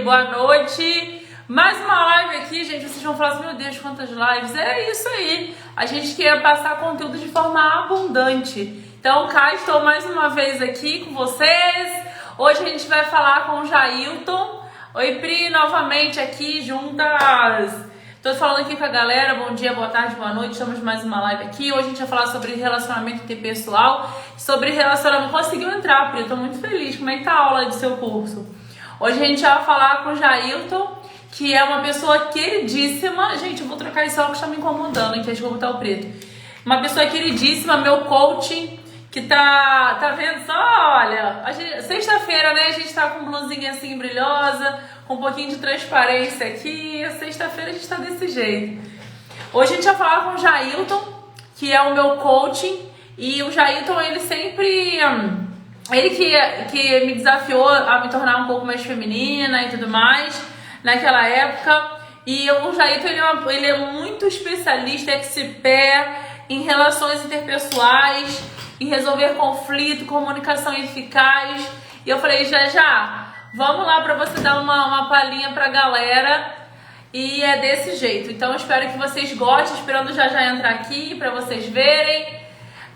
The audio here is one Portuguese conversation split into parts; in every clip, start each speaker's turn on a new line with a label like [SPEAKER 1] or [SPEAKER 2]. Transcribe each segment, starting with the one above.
[SPEAKER 1] boa noite. Mais uma live aqui, gente. Vocês vão falar assim, meu Deus, quantas lives. É isso aí. A gente quer passar conteúdo de forma abundante. Então, cá estou mais uma vez aqui com vocês. Hoje a gente vai falar com o Jailton. Oi, Pri, novamente aqui juntas. Tô falando aqui com a galera, bom dia, boa tarde, boa noite, estamos mais uma live aqui. Hoje a gente vai falar sobre relacionamento interpessoal, sobre relacionamento... Conseguiu entrar, Pri, eu tô muito feliz. Como é que tá a aula de seu curso? Hoje a gente vai falar com o Jailton, que é uma pessoa queridíssima. Gente, eu vou trocar esse óculos, tá me incomodando, hein, que acho que eu vou botar o preto. Uma pessoa queridíssima, meu coach, que tá vendo só, olha, sexta-feira, né, a gente tá com blusinha assim brilhosa, com um pouquinho de transparência aqui. Sexta-feira a gente tá desse jeito. Hoje a gente vai falar com o Jailton, que é o meu coaching. E o Jailton, ele sempre... Ele que me desafiou a me tornar um pouco mais feminina e tudo mais, naquela época. E o Jailton, ele é muito especialista, expert em relações interpessoais, em resolver conflito, comunicação eficaz. E eu falei, já, vamos lá para você dar uma palhinha pra galera. E é desse jeito. Então eu espero que vocês gostem, esperando já entrar aqui para vocês verem.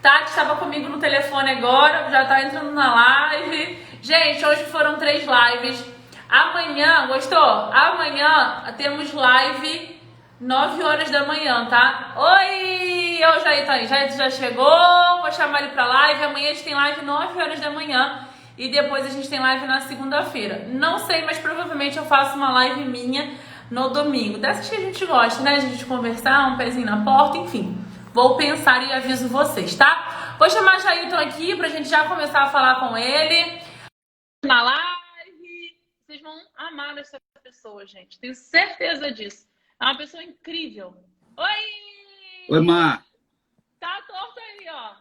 [SPEAKER 1] Tati estava comigo no telefone agora, já tá entrando na live. Gente, hoje foram 3 lives. Amanhã, gostou? Amanhã temos live 9 horas da manhã, tá? Oi! O Jair tá aí. Já chegou, vou chamar ele pra live. Amanhã a gente tem live 9 horas da manhã. E depois a gente tem live na segunda-feira. Não sei, mas provavelmente eu faço uma live minha no domingo. Dessas que a gente gosta, né? A gente conversar, um pezinho na porta, enfim. Vou pensar e aviso vocês, tá? Vou chamar o Jailton aqui pra gente já começar a falar com ele. Na live. Vocês vão amar essa pessoa, gente. Tenho certeza disso. É uma pessoa incrível. Oi!
[SPEAKER 2] Oi, Mar.
[SPEAKER 1] Tá torto aí, ó.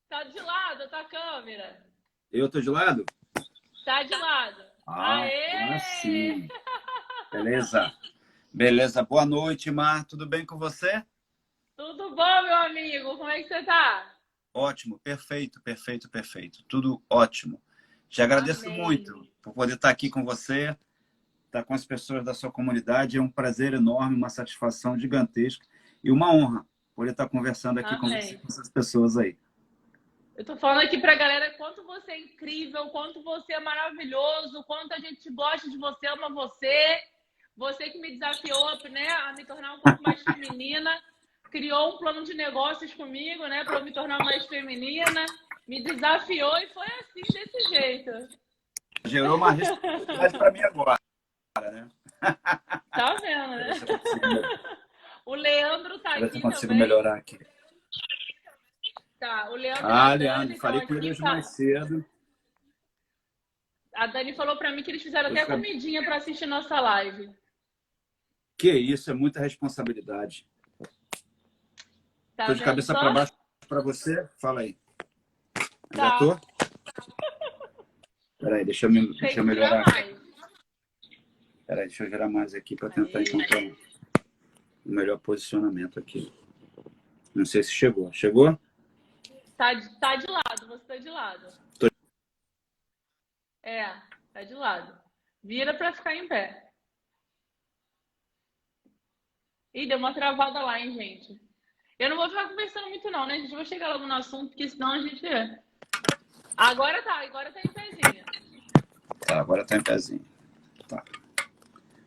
[SPEAKER 1] Tá de lado, tá a câmera.
[SPEAKER 2] Eu tô de lado?
[SPEAKER 1] Tá de lado. Aê!
[SPEAKER 2] Sim. Beleza. Beleza. Boa noite, Mar. Tudo bem com você?
[SPEAKER 1] Tudo bom, meu amigo? Como é que você tá?
[SPEAKER 2] Ótimo. Perfeito. Tudo ótimo. Te agradeço
[SPEAKER 1] Amém.
[SPEAKER 2] muito por poder estar aqui com você, estar com as pessoas da sua comunidade. É um prazer enorme, uma satisfação gigantesca e uma honra poder estar conversando aqui com essas pessoas aí.
[SPEAKER 1] Eu tô falando aqui pra galera quanto você é incrível, quanto você é maravilhoso, quanto a gente gosta de você, ama você. Você que me desafiou, né, a me tornar um pouco mais feminina, criou um plano de negócios comigo, né, para eu me tornar mais feminina, me desafiou e foi assim, desse jeito.
[SPEAKER 2] Gerou uma responsabilidade para mim agora, né?
[SPEAKER 1] Tá vendo, né? O Leandro tá aqui também.
[SPEAKER 2] Eu consigo melhorar aqui.
[SPEAKER 1] Tá, o Leandro.
[SPEAKER 2] Leandro, falei com ele hoje mais cedo.
[SPEAKER 1] A Dani falou para mim que eles fizeram até comidinha para assistir nossa live.
[SPEAKER 2] Que isso, é muita responsabilidade.
[SPEAKER 1] Tá,
[SPEAKER 2] tô de cabeça para baixo para você? Fala aí.
[SPEAKER 1] Tá.
[SPEAKER 2] Já tô? Peraí, deixa eu melhorar. Peraí, deixa eu girar mais aqui para tentar encontrar o melhor posicionamento aqui. Não sei se chegou. Chegou?
[SPEAKER 1] Tá de lado, você tá de lado. Tá de lado. Vira para ficar em pé. Ih, deu uma travada lá, hein, gente? Eu não vou ficar conversando muito não, né? A gente vai chegar logo no assunto, porque senão a gente... Agora tá em pezinho.
[SPEAKER 2] Tá, agora tá em pezinho. Tá.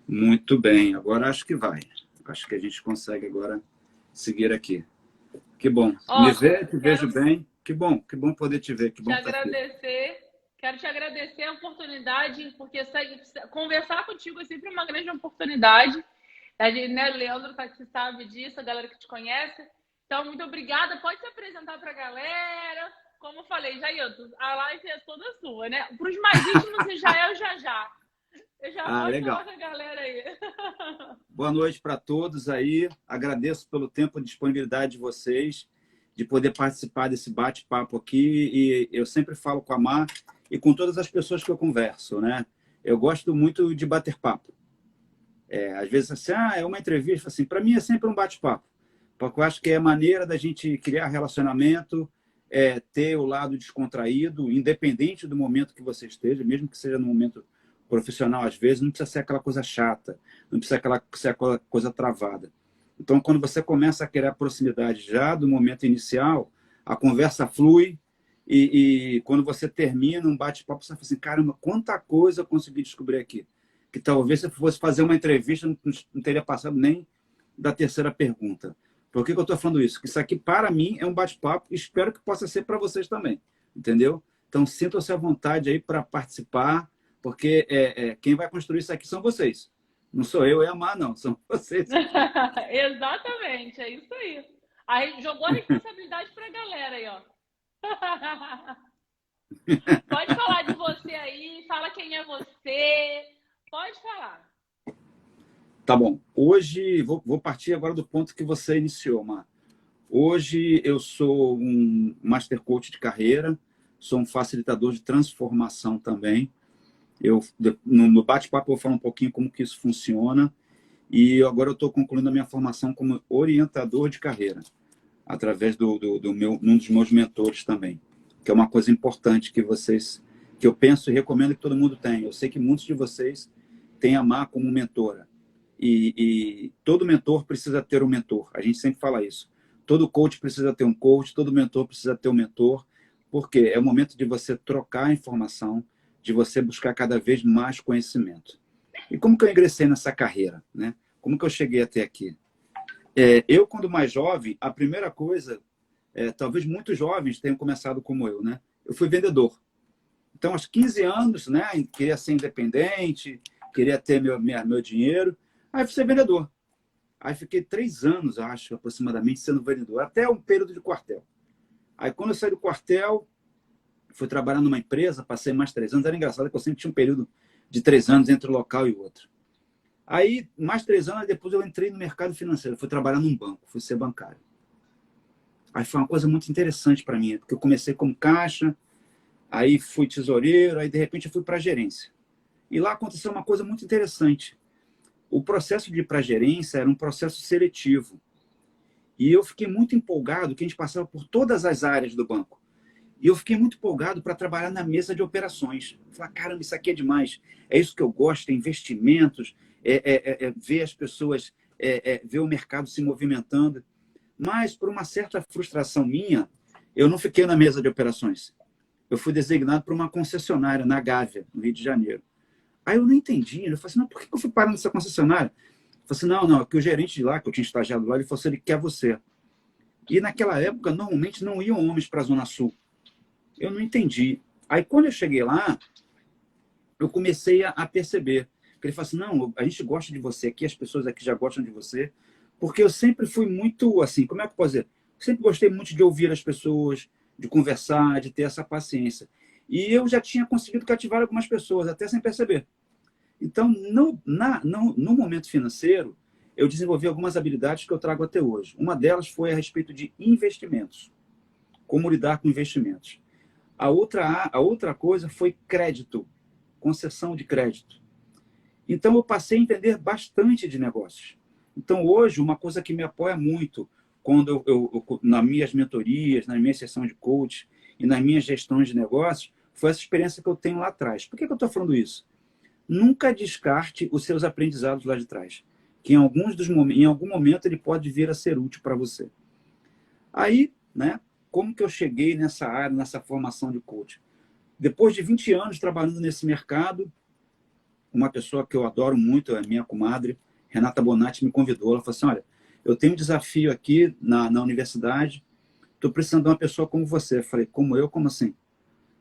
[SPEAKER 2] Muito bem, agora acho que vai. Acho que a gente consegue agora seguir aqui. Que bom. Me ver, te vejo bem. Que bom poder te ver. Que bom
[SPEAKER 1] Quero te agradecer a oportunidade, porque conversar contigo é sempre uma grande oportunidade. A gente, né, Leandro que sabe disso, a galera que te conhece. Então, muito obrigada. Pode se apresentar para a galera. Como eu falei, Jailton, a live é toda sua, né? Para os mais íntimos, Israel, já. Eu já vou
[SPEAKER 2] legal.
[SPEAKER 1] falar com a galera aí.
[SPEAKER 2] Boa noite para todos aí. Agradeço pelo tempo e disponibilidade de vocês, de poder participar desse bate-papo aqui. E eu sempre falo com a Mar e com todas as pessoas que eu converso, né? Eu gosto muito de bater papo. Às vezes assim, é uma entrevista, assim, para mim é sempre um bate-papo, porque eu acho que é a maneira da gente criar relacionamento, ter o lado descontraído, independente do momento que você esteja, mesmo que seja num momento profissional, às vezes, não precisa ser aquela coisa chata, não precisa ser aquela coisa travada. Então, quando você começa a criar proximidade já do momento inicial, a conversa flui e quando você termina um bate-papo, você fala assim, caramba, quanta coisa eu consegui descobrir aqui. Que talvez se fosse fazer uma entrevista, não teria passado nem da terceira pergunta. Por que eu estou falando isso? Que isso aqui, para mim, é um bate-papo e espero que possa ser para vocês também. Entendeu? Então, sintam-se à vontade aí para participar, porque quem vai construir isso aqui são vocês. Não sou eu e a Mar, não. São vocês.
[SPEAKER 1] Exatamente, é isso aí. Aí jogou a responsabilidade para a galera aí, ó. Pode falar de você aí, fala quem é você. Pode falar.
[SPEAKER 2] Tá bom. Hoje, vou partir agora do ponto que você iniciou, Mar. Hoje eu sou um Master Coach de carreira, sou um facilitador de transformação também. No bate-papo eu vou falar um pouquinho como que isso funciona e agora eu estou concluindo a minha formação como orientador de carreira, através um dos meus mentores também, que é uma coisa importante que eu penso e recomendo que todo mundo tenha. Eu sei que muitos de vocês têm a Mar como mentora e todo mentor precisa ter um mentor, a gente sempre fala isso. Todo coach precisa ter um coach, todo mentor precisa ter um mentor, porque é o momento de você trocar informação, de você buscar cada vez mais conhecimento. E como que eu ingressei nessa carreira, né? Como que eu cheguei até aqui? Eu, quando mais jovem, a primeira coisa, talvez muitos jovens tenham começado como eu, né? Eu fui vendedor. Então, aos 15 anos, né? Queria ser independente, queria ter meu dinheiro. Aí fui ser vendedor. Aí fiquei 3 anos, acho, aproximadamente, sendo vendedor, até um período de quartel. Aí, quando eu saí do quartel, fui trabalhar numa empresa, passei mais 3 anos. Era engraçado que eu sempre tinha um período de 3 anos entre um local e outro. Aí, mais 3 anos, depois eu entrei no mercado financeiro. Fui trabalhar num banco, fui ser bancário. Aí foi uma coisa muito interessante para mim, porque eu comecei como caixa, aí fui tesoureiro, aí de repente eu fui para a gerência. E lá aconteceu uma coisa muito interessante. O processo de ir para a gerência era um processo seletivo. E eu fiquei muito empolgado, que a gente passava por todas as áreas do banco. E eu fiquei muito empolgado para trabalhar na mesa de operações. Eu falei, caramba, isso aqui é demais. É isso que eu gosto, é investimentos, ver as pessoas, ver o mercado se movimentando. Mas, por uma certa frustração minha, eu não fiquei na mesa de operações. Eu fui designado para uma concessionária na Gávea, no Rio de Janeiro. Aí eu não entendi. Eu falei assim, não, por que eu fui parar nessa concessionária? Eu falei assim, não, que o gerente de lá, que eu tinha estagiado lá, ele falou assim, ele quer você. E naquela época, normalmente, não iam homens para a Zona Sul. Eu não entendi. Aí, quando eu cheguei lá, eu comecei a perceber. Ele falou assim, não, a gente gosta de você aqui, as pessoas aqui já gostam de você, porque eu sempre fui muito, assim, como é que eu posso dizer? Sempre gostei muito de ouvir as pessoas, de conversar, de ter essa paciência. E eu já tinha conseguido cativar algumas pessoas, até sem perceber. Então, no momento financeiro, eu desenvolvi algumas habilidades que eu trago até hoje. Uma delas foi a respeito de investimentos. Como lidar com investimentos. A outra coisa foi crédito, concessão de crédito. Então, eu passei a entender bastante de negócios. Então, hoje, uma coisa que me apoia muito, quando nas minhas mentorias, nas minhas sessões de coach e nas minhas gestões de negócios, foi essa experiência que eu tenho lá atrás. Por que eu estou falando isso? Nunca descarte os seus aprendizados lá de trás, que em algum momento ele pode vir a ser útil para você. Aí, né, como que eu cheguei nessa área, nessa formação de coach? Depois de 20 anos trabalhando nesse mercado, uma pessoa que eu adoro muito, é minha comadre, Renata Bonatti, me convidou. Ela falou assim, olha, eu tenho um desafio aqui na universidade, estou precisando de uma pessoa como você. Eu falei, como eu? Como assim?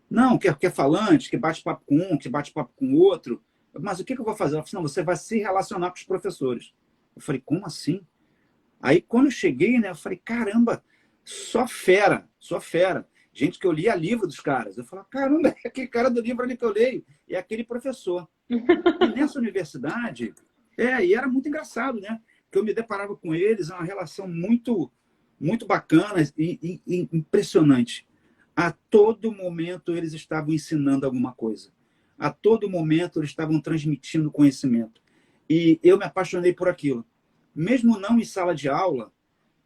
[SPEAKER 2] Não, que é falante, que bate papo com um, que bate papo com o outro. Mas o que eu vou fazer? Ela falou assim, não, você vai se relacionar com os professores. Eu falei, como assim? Aí, quando eu cheguei, né, eu falei, caramba, só fera, só fera. Gente que eu lia livro dos caras. Eu falei, caramba, é aquele cara do livro ali que eu leio, é aquele professor. E nessa universidade, e era muito engraçado, né? Que eu me deparava com eles, uma relação muito, muito bacana e impressionante. A todo momento eles estavam ensinando alguma coisa. A todo momento eles estavam transmitindo conhecimento. E eu me apaixonei por aquilo. Mesmo não em sala de aula,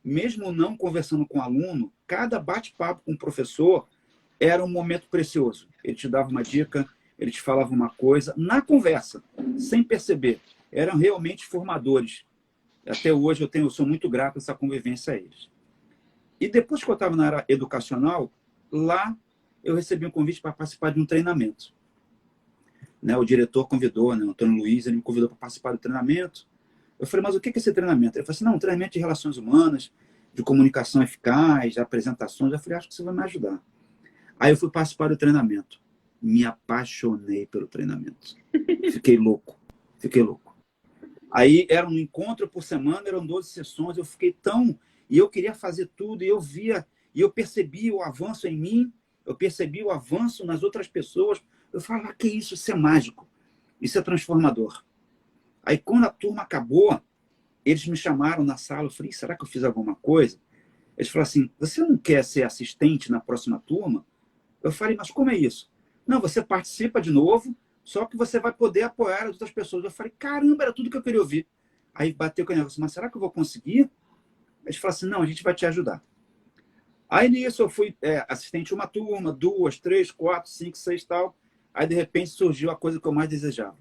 [SPEAKER 2] mesmo não conversando com aluno, cada bate-papo com o professor era um momento precioso. Ele te dava uma dica, ele te falava uma coisa na conversa, sem perceber. Eram realmente formadores. Até hoje eu sou muito grato a essa convivência a eles. E depois que eu estava na área educacional, lá eu recebi um convite para participar de um treinamento. Né, o diretor convidou, né, o Antônio Luiz, ele me convidou para participar do treinamento. Eu falei, mas o que é esse treinamento? Ele falou assim, não, um treinamento de relações humanas, de comunicação eficaz, de apresentações. Eu falei, acho que você vai me ajudar. Aí eu fui participar do treinamento. Me apaixonei pelo treinamento. Fiquei louco. Fiquei louco. Aí era um encontro por semana, eram 12 sessões, eu fiquei tão... E eu queria fazer tudo, e eu via, e eu percebi o avanço em mim, eu percebi o avanço nas outras pessoas. Eu falava, que isso é mágico, isso é transformador. Aí quando a turma acabou, eles me chamaram na sala, eu falei, será que eu fiz alguma coisa? Eles falaram assim, você não quer ser assistente na próxima turma? Eu falei, mas como é isso? Não, você participa de novo, só que você vai poder apoiar as outras pessoas. Eu falei, caramba, era tudo que eu queria ouvir. Aí bateu com o negócio, mas será que eu vou conseguir? Eles falaram assim, não, a gente vai te ajudar. Aí nisso eu fui assistente de uma turma, 2, 3, 4, 5, 6 tal. Aí de repente surgiu a coisa que eu mais desejava.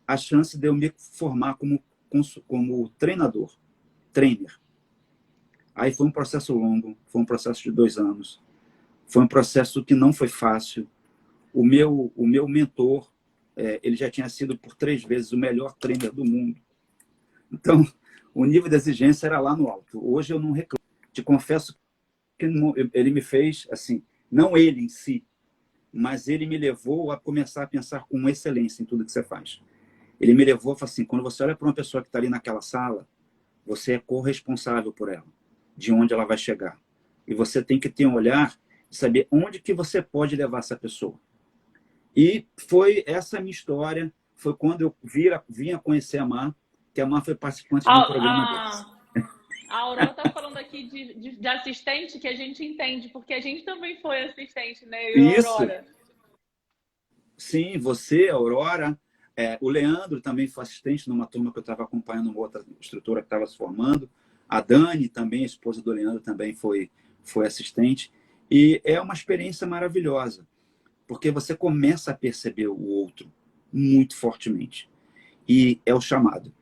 [SPEAKER 2] A chance de eu me formar como treinador, trainer. Aí foi um processo longo, foi um processo de 2 anos. Foi um processo que não foi fácil. O meu mentor, ele já tinha sido por 3 vezes o melhor trainer do mundo. Então, o nível de exigência era lá no alto. Hoje eu não reclamo. Te confesso que ele me fez, assim, não ele em si, mas ele me levou a começar a pensar com excelência em tudo que você faz. Ele me levou a falar assim, quando você olha para uma pessoa que está ali naquela sala, você é corresponsável por ela, de onde ela vai chegar. E você tem que ter um olhar de saber onde que você pode levar essa pessoa. E foi essa minha história, foi quando eu vim a conhecer a Mar, que a Mar foi participante de um programa deles.
[SPEAKER 1] A Aurora está falando aqui de assistente que a gente entende, porque a gente também foi assistente, né? Eu e a
[SPEAKER 2] Isso.
[SPEAKER 1] Aurora.
[SPEAKER 2] Sim, você, a Aurora, o Leandro também foi assistente numa turma que eu estava acompanhando, uma outra instrutora que estava se formando. A Dani, também, a esposa do Leandro, também foi assistente. E é uma experiência maravilhosa, porque você começa a perceber o outro muito fortemente. E é o chamado.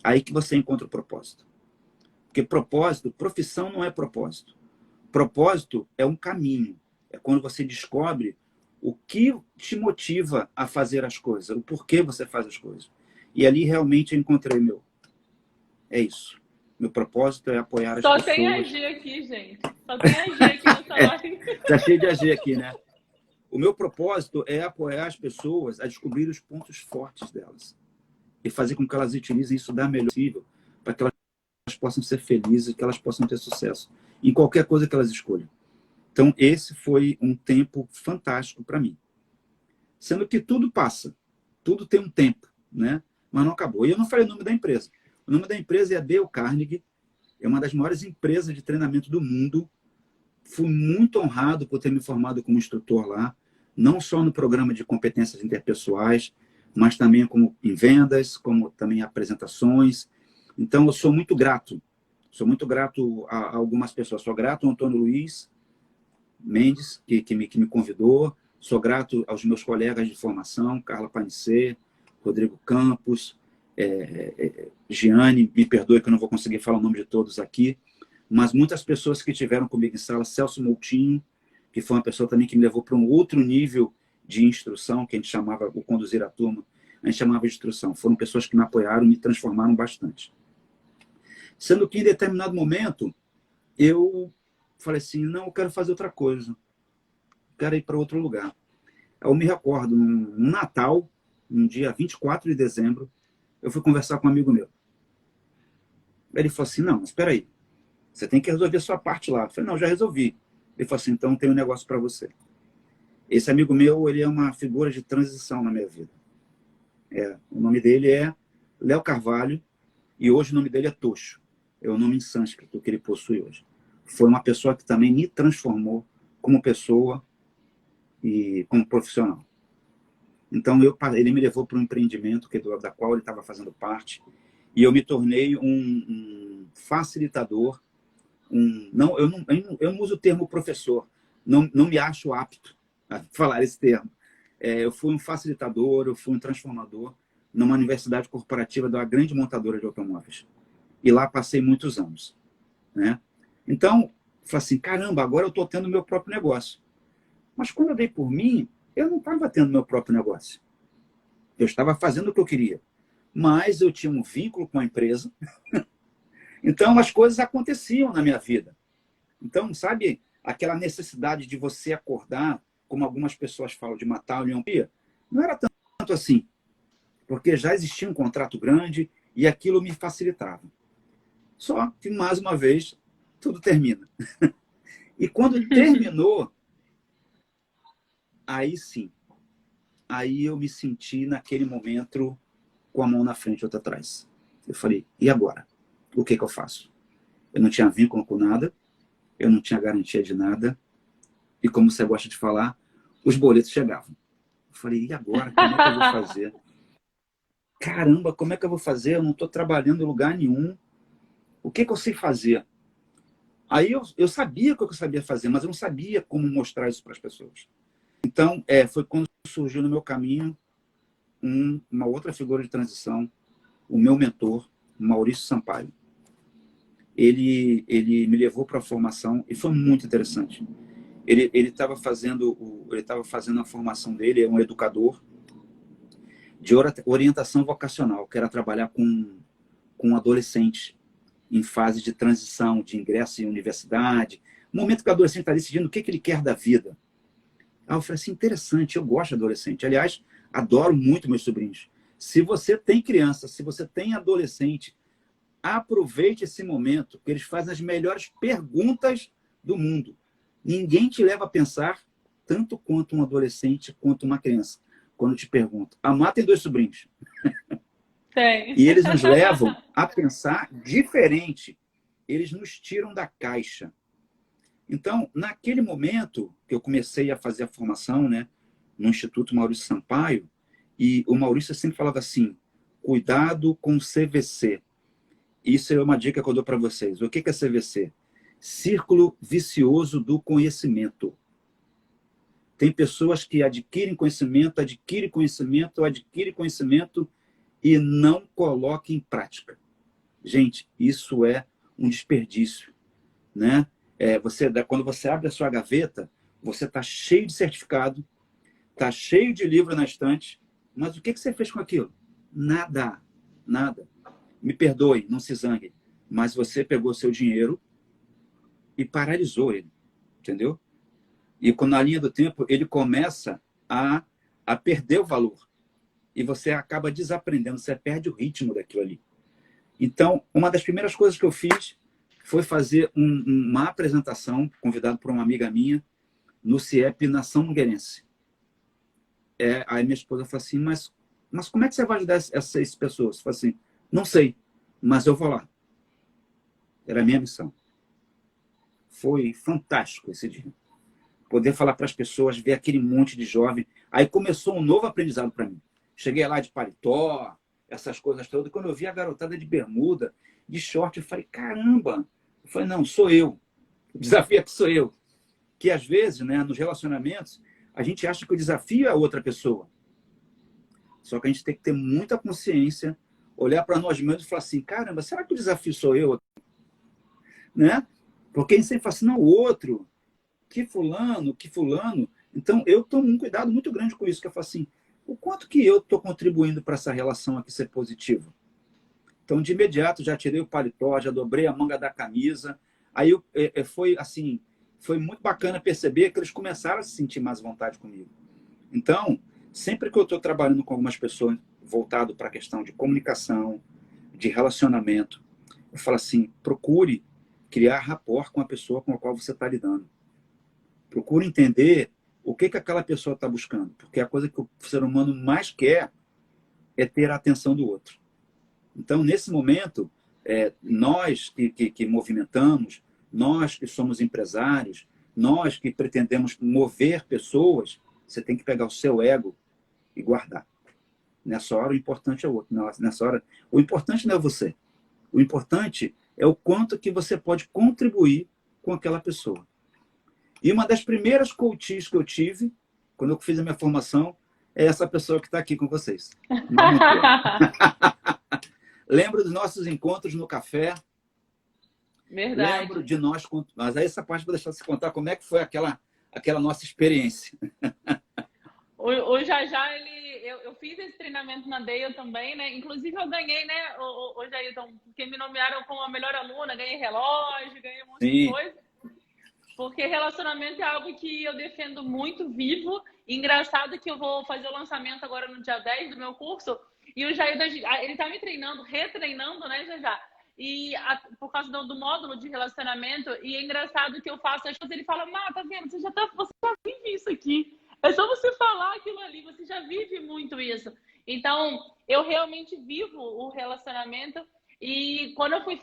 [SPEAKER 2] Aí que você encontra o propósito. Porque propósito, profissão não é propósito. Propósito é um caminho. É quando você descobre o que te motiva a fazer as coisas, o porquê você faz as coisas. E ali realmente eu encontrei é isso. Meu propósito é apoiar as pessoas.
[SPEAKER 1] Só tem AG aqui, gente. Só tem AG aqui nessa live.
[SPEAKER 2] Tá cheio de AG aqui, né? O meu propósito é apoiar as pessoas a descobrir os pontos fortes delas. E fazer com que elas utilizem isso da melhor possível, para que elas possam ser felizes, que elas possam ter sucesso em qualquer coisa que elas escolham. Então, esse foi um tempo fantástico para mim. Sendo que tudo passa, tudo tem um tempo, né? Mas não acabou. E eu não falei o nome da empresa. O nome da empresa é a Dale Carnegie, é uma das maiores empresas de treinamento do mundo. Fui muito honrado por ter me formado como instrutor lá, não só no programa de competências interpessoais, mas também como em vendas, como também em apresentações. Então, eu sou muito grato a algumas pessoas. Sou grato ao Antônio Luiz Mendes, que me convidou. Sou grato aos meus colegas de formação, Carla Panicê, Rodrigo Campos, Giane, me perdoe que eu não vou conseguir falar o nome de todos aqui, mas muitas pessoas que estiveram comigo em sala, Celso Moutinho, que foi uma pessoa também que me levou para um outro nível de instrução, que a gente chamava, o conduzir a turma, a gente chamava de instrução. Foram pessoas que me apoiaram e me transformaram bastante. Sendo que, em determinado momento, eu falei assim, não, eu quero fazer outra coisa. Quero ir para outro lugar. Eu me recordo, no Natal, no dia 24 de dezembro, eu fui conversar com um amigo meu. Ele falou assim, não, mas espera aí, você tem que resolver a sua parte lá. Eu falei, não, já resolvi. Ele falou assim, então tem um negócio para você. Esse amigo meu, ele é uma figura de transição na minha vida. O nome dele é Léo Carvalho e hoje o nome dele é Tocho. É o nome em sânscrito que ele possui hoje. Foi uma pessoa que também me transformou como pessoa e como profissional. Então, ele me levou para um empreendimento da qual ele estava fazendo parte e eu me tornei um facilitador. Eu não uso o termo professor, não me acho apto a falar esse termo. Eu fui um facilitador, eu fui um transformador numa universidade corporativa de uma grande montadora de automóveis. E lá passei muitos anos, né? Então, eu falei assim, caramba, agora eu estou tendo meu próprio negócio. Mas quando eu dei por mim, eu não estava tendo meu próprio negócio. Eu estava fazendo o que eu queria. Mas eu tinha um vínculo com a empresa. Então, as coisas aconteciam na minha vida. Então, sabe, aquela necessidade de você acordar, como algumas pessoas falam, de matar o leão, não era tanto assim, porque já existia um contrato grande e aquilo me facilitava. Só que, mais uma vez, tudo termina. E quando terminou, aí sim, aí eu me senti naquele momento com a mão na frente e outra atrás. Eu falei, e agora? O que eu faço? Eu não tinha vínculo com nada, eu não tinha garantia de nada, e como você gosta de falar, os boletos chegavam. Eu falei, e agora? Como é que eu vou fazer? Caramba, como é que eu vou fazer? Eu não estou trabalhando em lugar nenhum. O que eu sei fazer? Aí eu sabia o que eu sabia fazer, mas eu não sabia como mostrar isso para as pessoas. Então, foi quando surgiu no meu caminho uma outra figura de transição, o meu mentor, Maurício Sampaio. Ele me levou para a formação e foi muito interessante. Ele estava fazendo a formação dele, é um educador de orientação vocacional, que era trabalhar com adolescentes em fase de transição, de ingresso em universidade, no momento que o adolescente está decidindo o que ele quer da vida. Aí eu falei assim, interessante, eu gosto de adolescente. Aliás, adoro muito meus sobrinhos. Se você tem criança, se você tem adolescente, aproveite esse momento, porque eles fazem as melhores perguntas do mundo. Ninguém te leva a pensar tanto quanto um adolescente, quanto uma criança. Quando te pergunto, a Má tem 2 sobrinhos.
[SPEAKER 1] Tem.
[SPEAKER 2] E eles nos levam a pensar diferente. Eles nos tiram da caixa. Então, naquele momento que eu comecei a fazer a formação, né, no Instituto Maurício Sampaio, e o Maurício sempre falava assim, cuidado com o CVC. Isso é uma dica que eu dou para vocês. O que é CVC? Círculo vicioso do conhecimento. Tem pessoas que adquirem conhecimento e não colocam em prática. Gente, isso é um desperdício, né? Quando você abre a sua gaveta, você está cheio de certificado, está cheio de livro na estante, mas o que você fez com aquilo? Nada, nada. Me perdoe, não se zangue, mas você pegou seu dinheiro e paralisou ele, entendeu? E quando na linha do tempo ele começa a perder o valor e você acaba desaprendendo, você perde o ritmo daquilo ali. Então, uma das primeiras coisas que eu fiz foi fazer uma apresentação, convidado por uma amiga minha, no CIEP Nação Mangueirense. Aí minha esposa falou assim, mas como é que você vai ajudar essas pessoas? Eu falei assim, não sei, mas eu vou lá. Era a minha missão. Foi fantástico esse dia. Poder falar para as pessoas, ver aquele monte de jovem. Aí começou um novo aprendizado para mim. Cheguei lá de paletó, essas coisas todas. Quando eu vi a garotada de bermuda, de short, eu falei, caramba. Eu falei, não, sou eu. O desafio é que sou eu. Que às vezes, né, nos relacionamentos, a gente acha que o desafio é a outra pessoa. Só que a gente tem que ter muita consciência, olhar para nós mesmos e falar assim, caramba, será que o desafio sou eu? Né? Porque a gente sempre fala assim, não, o outro, que fulano. Então, eu tomo um cuidado muito grande com isso, que eu falo assim, o quanto que eu estou contribuindo para essa relação aqui ser positiva? Então, de imediato, já tirei o paletó, já dobrei a manga da camisa. Aí foi assim, foi muito bacana perceber que eles começaram a se sentir mais à vontade comigo. Então, sempre que eu estou trabalhando com algumas pessoas voltado para a questão de comunicação, de relacionamento, eu falo assim, procure criar rapport com a pessoa com a qual você está lidando. Procure entender o que aquela pessoa está buscando, porque a coisa que o ser humano mais quer é ter a atenção do outro. Então, nesse momento, nós que movimentamos, nós que somos empresários, nós que pretendemos mover pessoas, você tem que pegar o seu ego e guardar. Nessa hora, o importante é o outro. Nessa hora, o importante não é você. O importante é o quanto que você pode contribuir com aquela pessoa. E uma das primeiras coaches que eu tive, quando eu fiz a minha formação, é essa pessoa que está aqui com vocês. Não mentira. Lembro dos nossos encontros no café.
[SPEAKER 1] Verdade.
[SPEAKER 2] Lembro de nós... Mas aí essa parte vou deixar você contar como é que foi aquela nossa experiência.
[SPEAKER 1] O Jajá, eu fiz esse treinamento na Dale também, né? Inclusive eu ganhei, né, o Jailton, porque me nomearam como a melhor aluna, ganhei relógio, ganhei um monte de coisa. Porque relacionamento é algo que eu defendo muito vivo. Engraçado que eu vou fazer o lançamento agora no dia 10 do meu curso. E o Jair, ele tá me treinando, retreinando, né, Jajá? E por causa do módulo de relacionamento. E é engraçado que eu faço as coisas. Ele fala, tá vendo? Você já vive isso aqui. É só você falar aquilo ali. Você já vive muito isso. Então, eu realmente vivo o relacionamento. E quando eu fui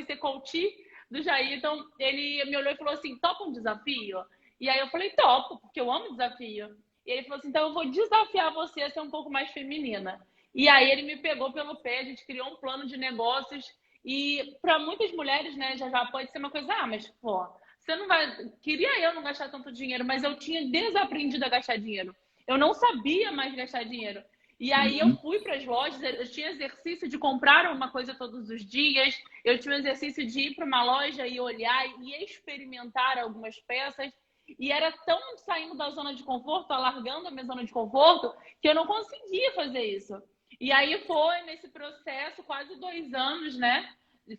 [SPEAKER 1] ser coach do Jair, então ele me olhou e falou assim, topa um desafio? E aí eu falei, topo, porque eu amo desafio. E ele falou assim, então eu vou desafiar você a ser um pouco mais feminina. E aí ele me pegou pelo pé, a gente criou um plano de negócios. E para muitas mulheres, né, já pode ser uma coisa, mas pô, você não vai... Queria eu não gastar tanto dinheiro, mas eu tinha desaprendido a gastar dinheiro. Eu não sabia mais gastar dinheiro. E aí eu fui para as lojas, eu tinha exercício de comprar uma coisa todos os dias, eu tinha exercício de ir para uma loja e olhar e experimentar algumas peças. E era tão saindo da zona de conforto, alargando a minha zona de conforto, que eu não conseguia fazer isso. E aí foi nesse processo, quase 2 anos, né,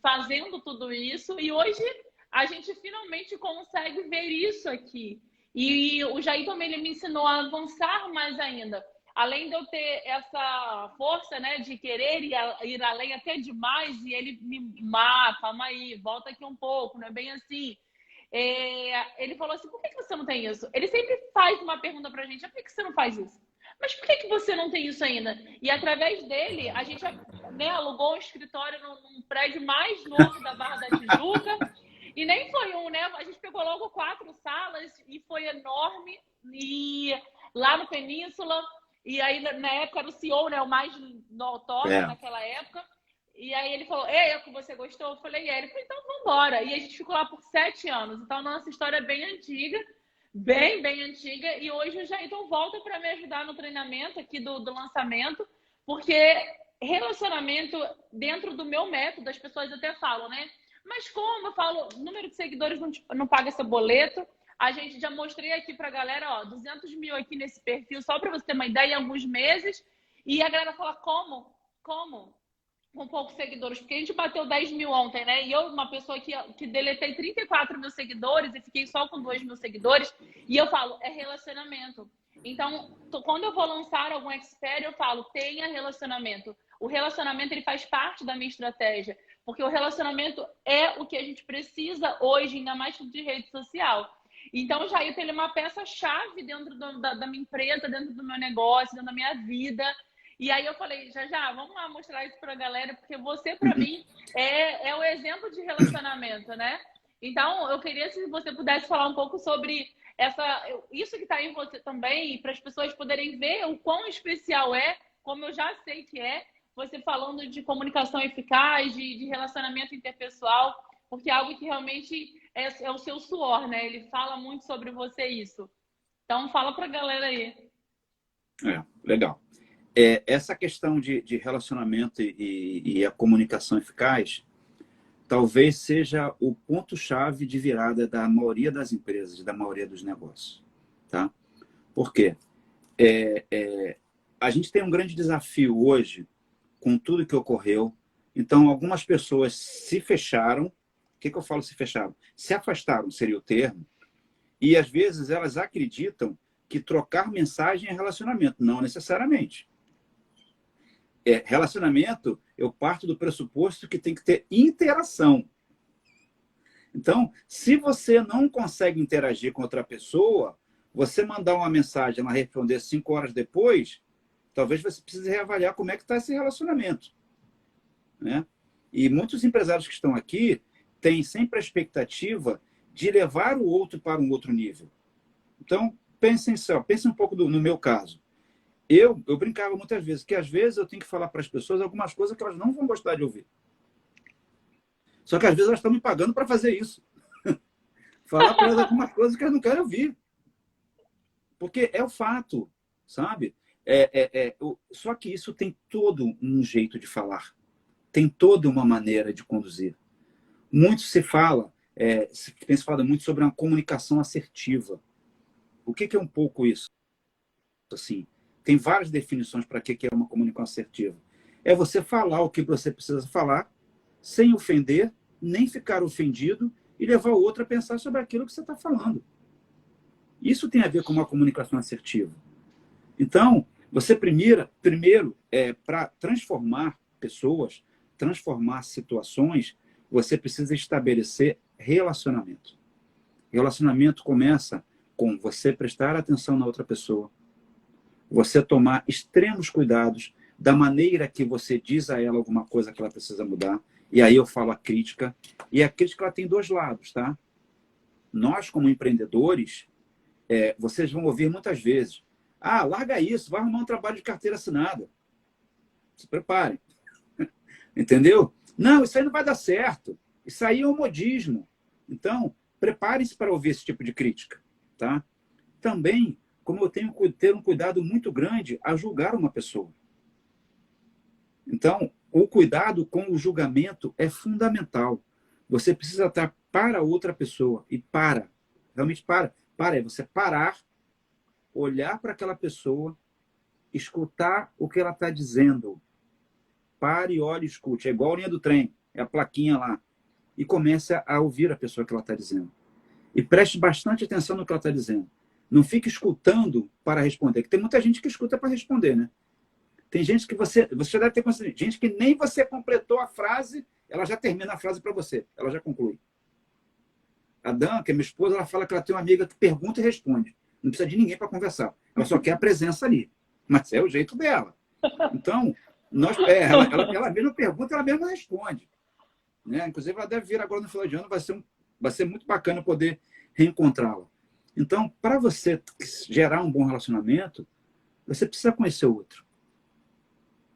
[SPEAKER 1] fazendo tudo isso. E hoje a gente finalmente consegue ver isso aqui. E o Jair também ele me ensinou a avançar mais ainda. Além de eu ter essa força, né, de querer ir além até demais, e ele me calma aí, volta aqui um pouco, não é bem assim. Ele falou assim, por que você não tem isso? Ele sempre faz uma pergunta pra gente, por que você não faz isso? Mas por que você não tem isso ainda? E através dele, a gente, né, alugou um escritório num prédio mais novo da Barra da Tijuca, e nem foi um, né? A gente pegou logo 4 salas, e foi enorme, e lá no Península... E aí, na época, era o CEO, né? O mais notório naquela época. E aí ele falou, é que você gostou? Eu falei, ele falou, então vamos embora. E a gente ficou lá por 7 anos. Então, a nossa história é bem antiga, bem antiga. E hoje o Jailton volta para me ajudar no treinamento aqui do lançamento, porque relacionamento dentro do meu método, as pessoas até falam, né? Mas como? Eu falo, número de seguidores não paga esse boleto. A gente já mostrei aqui pra galera, ó, 200 mil aqui nesse perfil, só para você ter uma ideia, em alguns meses. E a galera fala, como? Com poucos seguidores. Porque a gente bateu 10 mil ontem, né? E eu, uma pessoa que deletei 34 mil seguidores e fiquei só com 2 mil seguidores. E eu falo, é relacionamento. Então, quando eu vou lançar algum expert, eu falo, tenha relacionamento. O relacionamento, ele faz parte da minha estratégia. Porque o relacionamento é o que a gente precisa hoje, ainda mais de rede social. Então, o Jair, ele é uma peça-chave dentro da minha empresa, dentro do meu negócio, dentro da minha vida. E aí eu falei, já, vamos lá mostrar isso para a galera, porque você, para mim, é o exemplo de relacionamento, né? Então, eu queria se você pudesse falar um pouco sobre isso que está em você também, para as pessoas poderem ver o quão especial é, como eu já sei que é, você falando de comunicação eficaz, de relacionamento interpessoal, porque é algo que realmente é o seu suor, né? Ele fala muito sobre você isso. Então, fala para a galera aí.
[SPEAKER 2] Legal. Essa questão de relacionamento e a comunicação eficaz talvez seja o ponto-chave de virada da maioria das empresas e da maioria dos negócios. Tá? Por quê? A gente tem um grande desafio hoje com tudo que ocorreu. Então, algumas pessoas se fecharam. O que eu falo se fecharam? Se afastaram, seria o termo. E, às vezes, elas acreditam que trocar mensagem é relacionamento. Não necessariamente. Relacionamento, eu parto do pressuposto que tem que ter interação. Então, se você não consegue interagir com outra pessoa, você mandar uma mensagem, ela responder 5 horas depois, talvez você precise reavaliar como é que está esse relacionamento. Né? E muitos empresários que estão aqui têm sempre a expectativa de levar o outro para um outro nível. Então, pensem um pouco no meu caso. Eu brincava muitas vezes, que às vezes eu tenho que falar para as pessoas algumas coisas que elas não vão gostar de ouvir. Só que às vezes elas estão me pagando para fazer isso. Falar para elas algumas coisas que elas não querem ouvir. Porque é o fato, sabe? Só que isso tem todo um jeito de falar, tem toda uma maneira de conduzir. Muito se fala, tem se falado muito sobre uma comunicação assertiva. O que é um pouco isso? Assim, tem várias definições para que é uma comunicação assertiva. É você falar o que você precisa falar, sem ofender, nem ficar ofendido, e levar o outro a pensar sobre aquilo que você está falando. Isso tem a ver com uma comunicação assertiva. Então, você primeiro, para transformar pessoas, transformar situações, você precisa estabelecer relacionamento. Relacionamento começa com você prestar atenção na outra pessoa, você tomar extremos cuidados da maneira que você diz a ela alguma coisa que ela precisa mudar. E aí eu falo a crítica. E a crítica ela tem dois lados, tá? Nós, como empreendedores, vocês vão ouvir muitas vezes: ah, larga isso, vai arrumar um trabalho de carteira assinada. Se preparem. Entendeu? Não, isso aí não vai dar certo. Isso aí é um modismo. Então, preparem-se para ouvir esse tipo de crítica, tá? Também, como eu tenho que ter um cuidado muito grande a julgar uma pessoa. Então, o cuidado com o julgamento é fundamental. Você precisa estar para outra pessoa. E realmente é você parar, olhar para aquela pessoa, escutar o que ela está dizendo. Pare, olhe e escute. É igual a linha do trem, é a plaquinha lá. E comece a ouvir a pessoa que ela está dizendo. E preste bastante atenção no que ela está dizendo. Não fique escutando para responder, porque tem muita gente que escuta para responder, né? Tem gente que você já deve ter conhecido, gente que nem você completou a frase, ela já termina a frase para você, ela já conclui. A Dan, que é minha esposa, ela fala que ela tem uma amiga que pergunta e responde. Não precisa de ninguém para conversar. Ela só quer a presença ali. Mas é o jeito dela. Então, ela mesma pergunta, ela mesma responde. Né? Inclusive, ela deve vir agora no final de ano, vai ser muito bacana poder reencontrá-la. Então, para você gerar um bom relacionamento, você precisa conhecer o outro.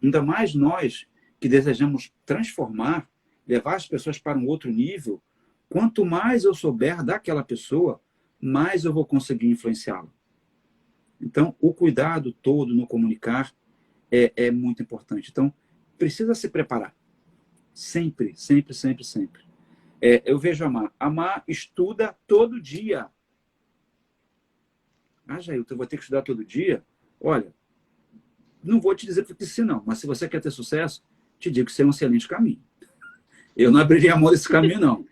[SPEAKER 2] Ainda mais nós que desejamos transformar, levar as pessoas para um outro nível, quanto mais eu souber daquela pessoa, mais eu vou conseguir influenciá-la. Então, o cuidado todo no comunicar é muito importante. Então, precisa se preparar. Sempre, sempre, sempre, sempre. Eu vejo a Má estuda todo dia. Ah, Jailton, eu vou ter que estudar todo dia? Olha, não vou te dizer que sim, não, mas se você quer ter sucesso, te digo que isso é um excelente caminho. Eu não abriria a mão desse caminho, não.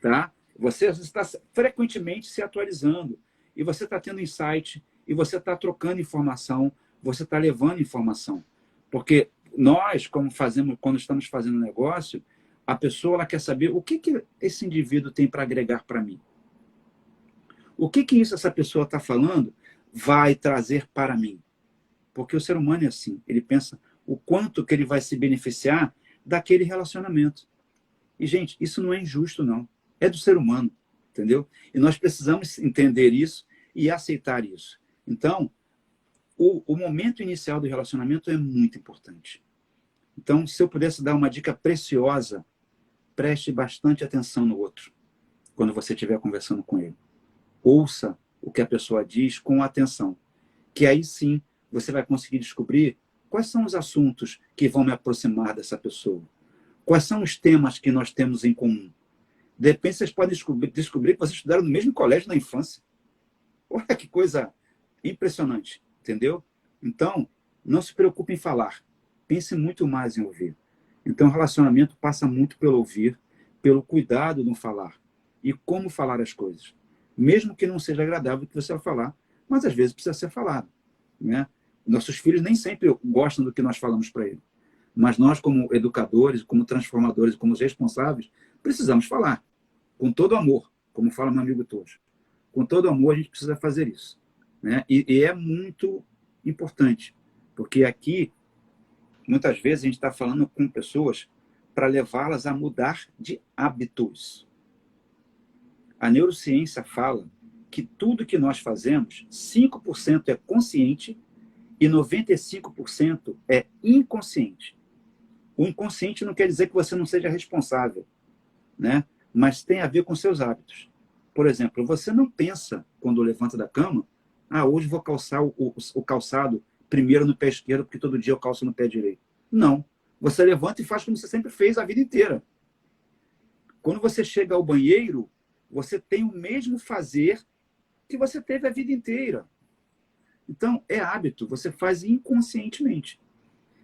[SPEAKER 2] Tá? Você está frequentemente se atualizando, e você está tendo insight, e você está trocando informação, você está levando informação. Porque nós, quando estamos fazendo negócio, a pessoa ela quer saber o que esse indivíduo tem para agregar para mim. O que essa pessoa está falando vai trazer para mim? Porque o ser humano é assim, ele pensa o quanto que ele vai se beneficiar daquele relacionamento. E, gente, isso não é injusto, não. É do ser humano, entendeu? E nós precisamos entender isso e aceitar isso. Então, o momento inicial do relacionamento é muito importante. Então, se eu pudesse dar uma dica preciosa, preste bastante atenção no outro, quando você estiver conversando com ele. Ouça o que a pessoa diz com atenção, que aí sim você vai conseguir descobrir quais são os assuntos que vão me aproximar dessa pessoa. Quais são os temas que nós temos em comum. De repente, vocês podem descobrir que vocês estudaram no mesmo colégio na infância. Olha que coisa impressionante, entendeu? Então, não se preocupe em falar. Pense muito mais em ouvir. Então, o relacionamento passa muito pelo ouvir, pelo cuidado no falar. E como falar as coisas. Mesmo que não seja agradável o que você vai falar, mas às vezes precisa ser falado. Né? Nossos filhos nem sempre gostam do que nós falamos para eles. Mas nós, como educadores, como transformadores, como responsáveis, precisamos falar. Com todo amor, como fala meu amigo Tojo. Com todo amor, a gente precisa fazer isso. Né? E é muito importante, porque aqui, muitas vezes, a gente está falando com pessoas para levá-las a mudar de hábitos. A neurociência fala que tudo que nós fazemos, 5% é consciente e 95% é inconsciente. O inconsciente não quer dizer que você não seja responsável, né? Mas tem a ver com seus hábitos. Por exemplo, você não pensa, quando levanta da cama, hoje vou calçar o calçado primeiro no pé esquerdo, porque todo dia eu calço no pé direito. Não. Você levanta e faz como você sempre fez a vida inteira. Quando você chega ao banheiro, você tem o mesmo fazer que você teve a vida inteira. Então, é hábito, você faz inconscientemente.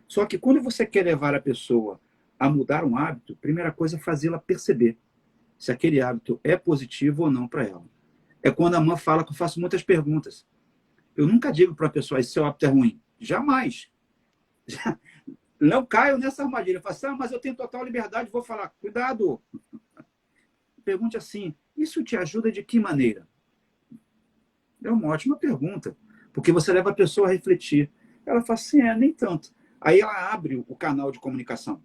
[SPEAKER 2] Só que quando você quer levar a pessoa a mudar um hábito, a primeira coisa é fazê-la perceber se aquele hábito é positivo ou não para ela. É quando a mãe fala que eu faço muitas perguntas. Eu nunca digo para a pessoa, esse seu hábito é ruim. Jamais. Não caio nessa armadilha. Eu falo assim, mas eu tenho total liberdade, vou falar, cuidado. Pergunte assim, isso te ajuda de que maneira? É uma ótima pergunta, porque você leva a pessoa a refletir. Ela fala assim, nem tanto. Aí ela abre o canal de comunicação,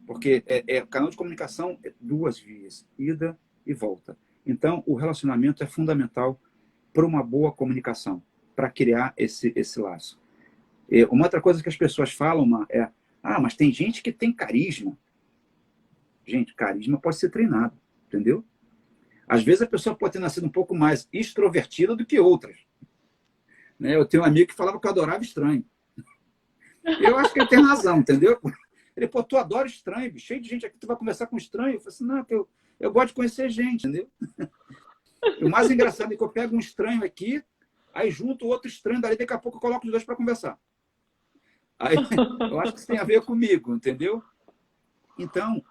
[SPEAKER 2] porque o canal de comunicação é 2 vias, ida e volta. Então, o relacionamento é fundamental para uma boa comunicação, para criar esse laço. Uma outra coisa que as pessoas falam é, mas tem gente que tem carisma. Gente, carisma pode ser treinado, entendeu? Às vezes a pessoa pode ter nascido um pouco mais extrovertida do que outras. Né? Eu tenho um amigo que falava que eu adorava estranho. Eu acho que ele tem razão, entendeu? Ele, pô, tu adora estranho, bicho. Cheio de gente aqui, tu vai conversar com estranho. Eu falei assim, não, eu gosto de conhecer gente, entendeu? E o mais engraçado é que eu pego um estranho aqui, aí junto outro estranho, dali daqui a pouco eu coloco os dois para conversar. Aí, eu acho que isso tem a ver comigo, entendeu? Então,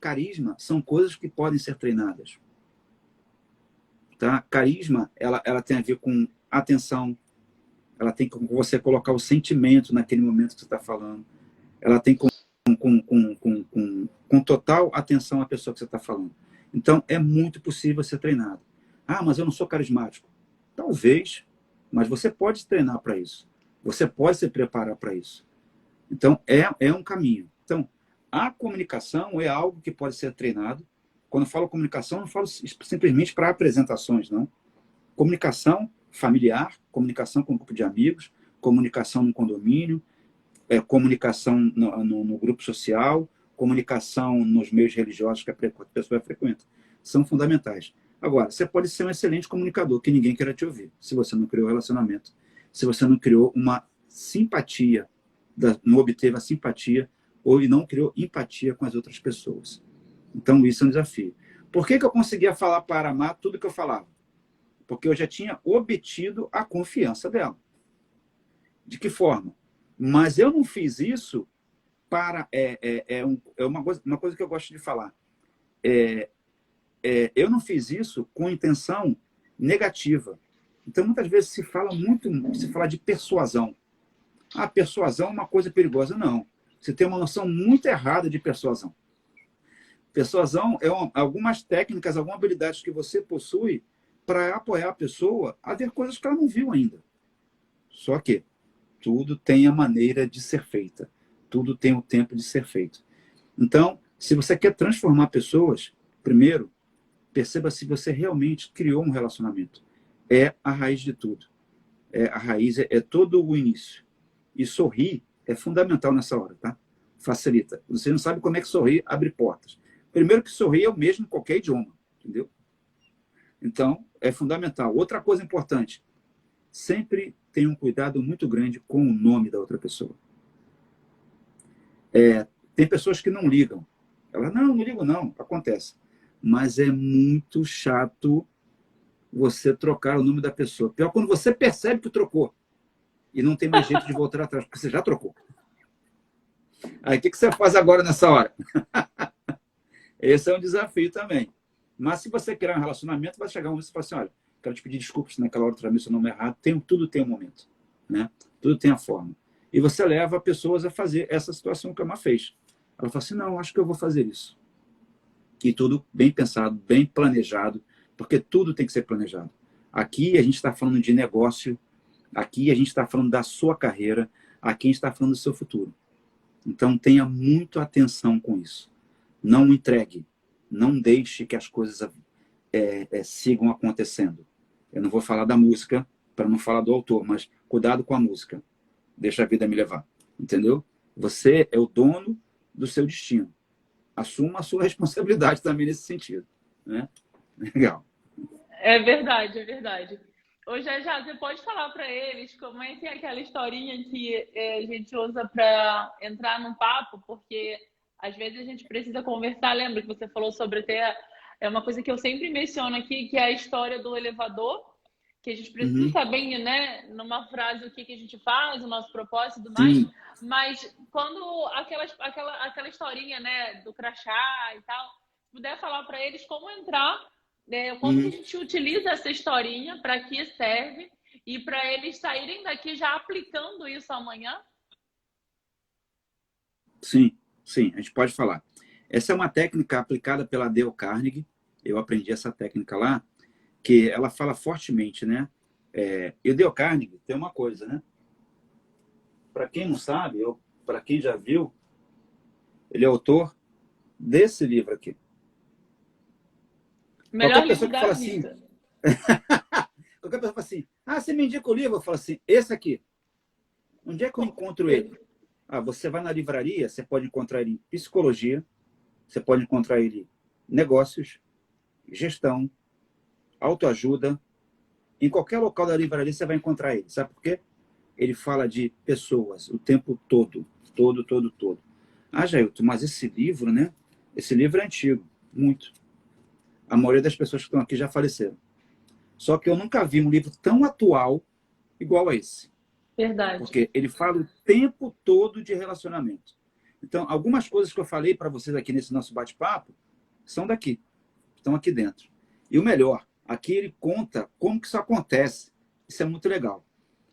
[SPEAKER 2] carisma são coisas que podem ser treinadas. Tá? Carisma, ela tem a ver com atenção, ela tem com você colocar o sentimento naquele momento que você está falando, ela tem com total atenção à pessoa que você está falando. Então, é muito possível ser treinado. Mas eu não sou carismático. Talvez, mas você pode treinar para isso. Você pode se preparar para isso. Então, é um caminho. Então, a comunicação é algo que pode ser treinado. Quando eu falo comunicação, não falo simplesmente para apresentações, não. Comunicação familiar, comunicação com um grupo de amigos, comunicação no condomínio, comunicação no grupo social, comunicação nos meios religiosos que a pessoa frequenta. São fundamentais. Agora, você pode ser um excelente comunicador, que ninguém queira te ouvir, se você não criou relacionamento, se você não criou uma simpatia, não obteve a simpatia, ou não criou empatia com as outras pessoas. Então, isso é um desafio. Por que eu conseguia falar para a Má tudo que eu falava? Porque eu já tinha obtido a confiança dela. De que forma? Mas eu não fiz isso para... uma coisa que eu gosto de falar. Eu não fiz isso com intenção negativa. Então, muitas vezes se fala de persuasão. Persuasão é uma coisa perigosa. Não. Você tem uma noção muito errada de persuasão. Persuasão é algumas técnicas, algumas habilidades que você possui para apoiar a pessoa a ver coisas que ela não viu ainda. Só que tudo tem a maneira de ser feita. Tudo tem o tempo de ser feito. Então, se você quer transformar pessoas, primeiro, perceba se você realmente criou um relacionamento. É a raiz de tudo. A raiz é todo o início. E sorrir é fundamental nessa hora, tá? Facilita. Você não sabe como é que sorrir abre portas. Primeiro que sorrir é o mesmo em qualquer idioma, entendeu? Então, é fundamental. Outra coisa importante, sempre tenha um cuidado muito grande com o nome da outra pessoa. Tem pessoas que não ligam. Elas, não ligo não, acontece. Mas é muito chato você trocar o nome da pessoa. Pior quando você percebe que trocou e não tem mais jeito de voltar atrás, porque você já trocou. Aí, o que você faz agora nessa hora? Esse é um desafio também. Mas se você criar um relacionamento, vai chegar um momento que você fala assim, olha, quero te pedir desculpas se naquela hora eu tramei seu nome errado. Tudo tem um momento. Né? Tudo tem a forma. E você leva pessoas a fazer essa situação que a Má fez. Ela fala assim, não, acho que eu vou fazer isso. E tudo bem pensado, bem planejado, porque tudo tem que ser planejado. Aqui a gente está falando de negócio, aqui a gente está falando da sua carreira, aqui a gente está falando do seu futuro. Então tenha muito atenção com isso. Não entregue, não deixe que as coisas sigam acontecendo. Eu não vou falar da música, para não falar do autor, mas cuidado com a música. Deixa a vida me levar. Entendeu? Você é o dono do seu destino. Assuma a sua responsabilidade também nesse sentido. Né? Legal.
[SPEAKER 1] É verdade, é verdade. Ô, já, você pode falar para eles como é que é aquela historinha que a gente usa para entrar num papo, porque às vezes a gente precisa conversar. Lembra que você falou sobre até é uma coisa que eu sempre menciono aqui, que é a história do elevador, que a gente precisa
[SPEAKER 2] Uhum.
[SPEAKER 1] saber, né, numa frase o que que a gente faz, o nosso propósito e tudo mais.
[SPEAKER 2] Sim.
[SPEAKER 1] Mas quando aquela historinha, né, do crachá e tal, se puder falar para eles como entrar, como que a
[SPEAKER 2] Uhum.
[SPEAKER 1] gente utiliza essa historinha, para que serve, e para eles saírem daqui já aplicando isso amanhã.
[SPEAKER 2] Sim, sim, a gente pode falar. Essa é uma técnica aplicada pela Dale Carnegie. Eu aprendi essa técnica lá, que ela fala fortemente, né? E o Dale Carnegie tem uma coisa, né? Para quem não sabe, ou para quem já viu, ele é autor desse livro aqui.
[SPEAKER 1] Melhor
[SPEAKER 2] Qualquer
[SPEAKER 1] livro
[SPEAKER 2] pessoa que
[SPEAKER 1] da
[SPEAKER 2] fala assim,
[SPEAKER 1] vida.
[SPEAKER 2] qualquer pessoa fala assim, ah, você me indica o livro? Eu falo assim, esse aqui. Onde é que eu encontro ele? Ah, você vai na livraria, você pode encontrar ele em psicologia, você pode encontrar ele em negócios, gestão, autoajuda. Em qualquer local da livraria você vai encontrar ele. Sabe por quê? Ele fala de pessoas o tempo todo. Todo, todo, todo. Ah, Jailton, mas esse livro, né? Esse livro é antigo. Muito. A maioria das pessoas que estão aqui já faleceram. Só que eu nunca vi um livro tão atual igual a esse.
[SPEAKER 1] Verdade.
[SPEAKER 2] Porque ele fala o tempo todo de relacionamento. Então, algumas coisas que eu falei para vocês aqui nesse nosso bate-papo são daqui. Estão aqui dentro. E o melhor, aqui ele conta como que isso acontece. Isso é muito legal.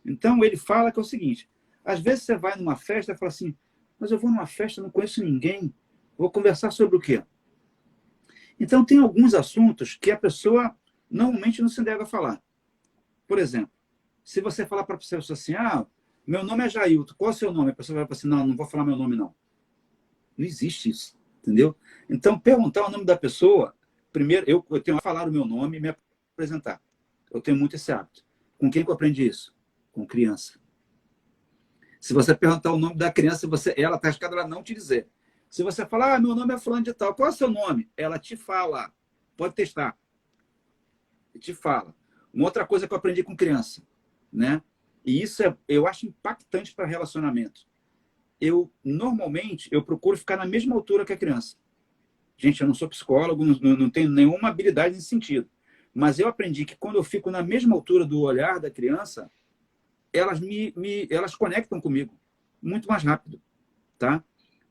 [SPEAKER 2] Então, ele fala que é o seguinte, às vezes você vai numa festa e fala assim, mas eu vou numa festa, não conheço ninguém, vou conversar sobre o quê? Então, tem alguns assuntos que a pessoa normalmente não se deve falar. Por exemplo, se você falar para a pessoa assim, ah, meu nome é Jailton, qual é o seu nome? A pessoa vai falar assim, não, não vou falar meu nome, não. Não existe isso, entendeu? Então, perguntar o nome da pessoa, primeiro, eu tenho que falar o meu nome e me apresentar. Eu tenho muito esse hábito. Com quem que eu aprendi isso? Com criança. Se você perguntar o nome da criança, ela está arriscada ela não te dizer. Se você falar, ah, meu nome é fulano de tal, qual é o seu nome? Ela te fala. Pode testar. Te fala. Uma outra coisa que eu aprendi com criança, né? E isso eu acho impactante para relacionamento. Normalmente, eu procuro ficar na mesma altura que a criança. Gente, eu não sou psicólogo, não tenho nenhuma habilidade nesse sentido. Mas eu aprendi que quando eu fico na mesma altura do olhar da criança, elas conectam comigo muito mais rápido, tá?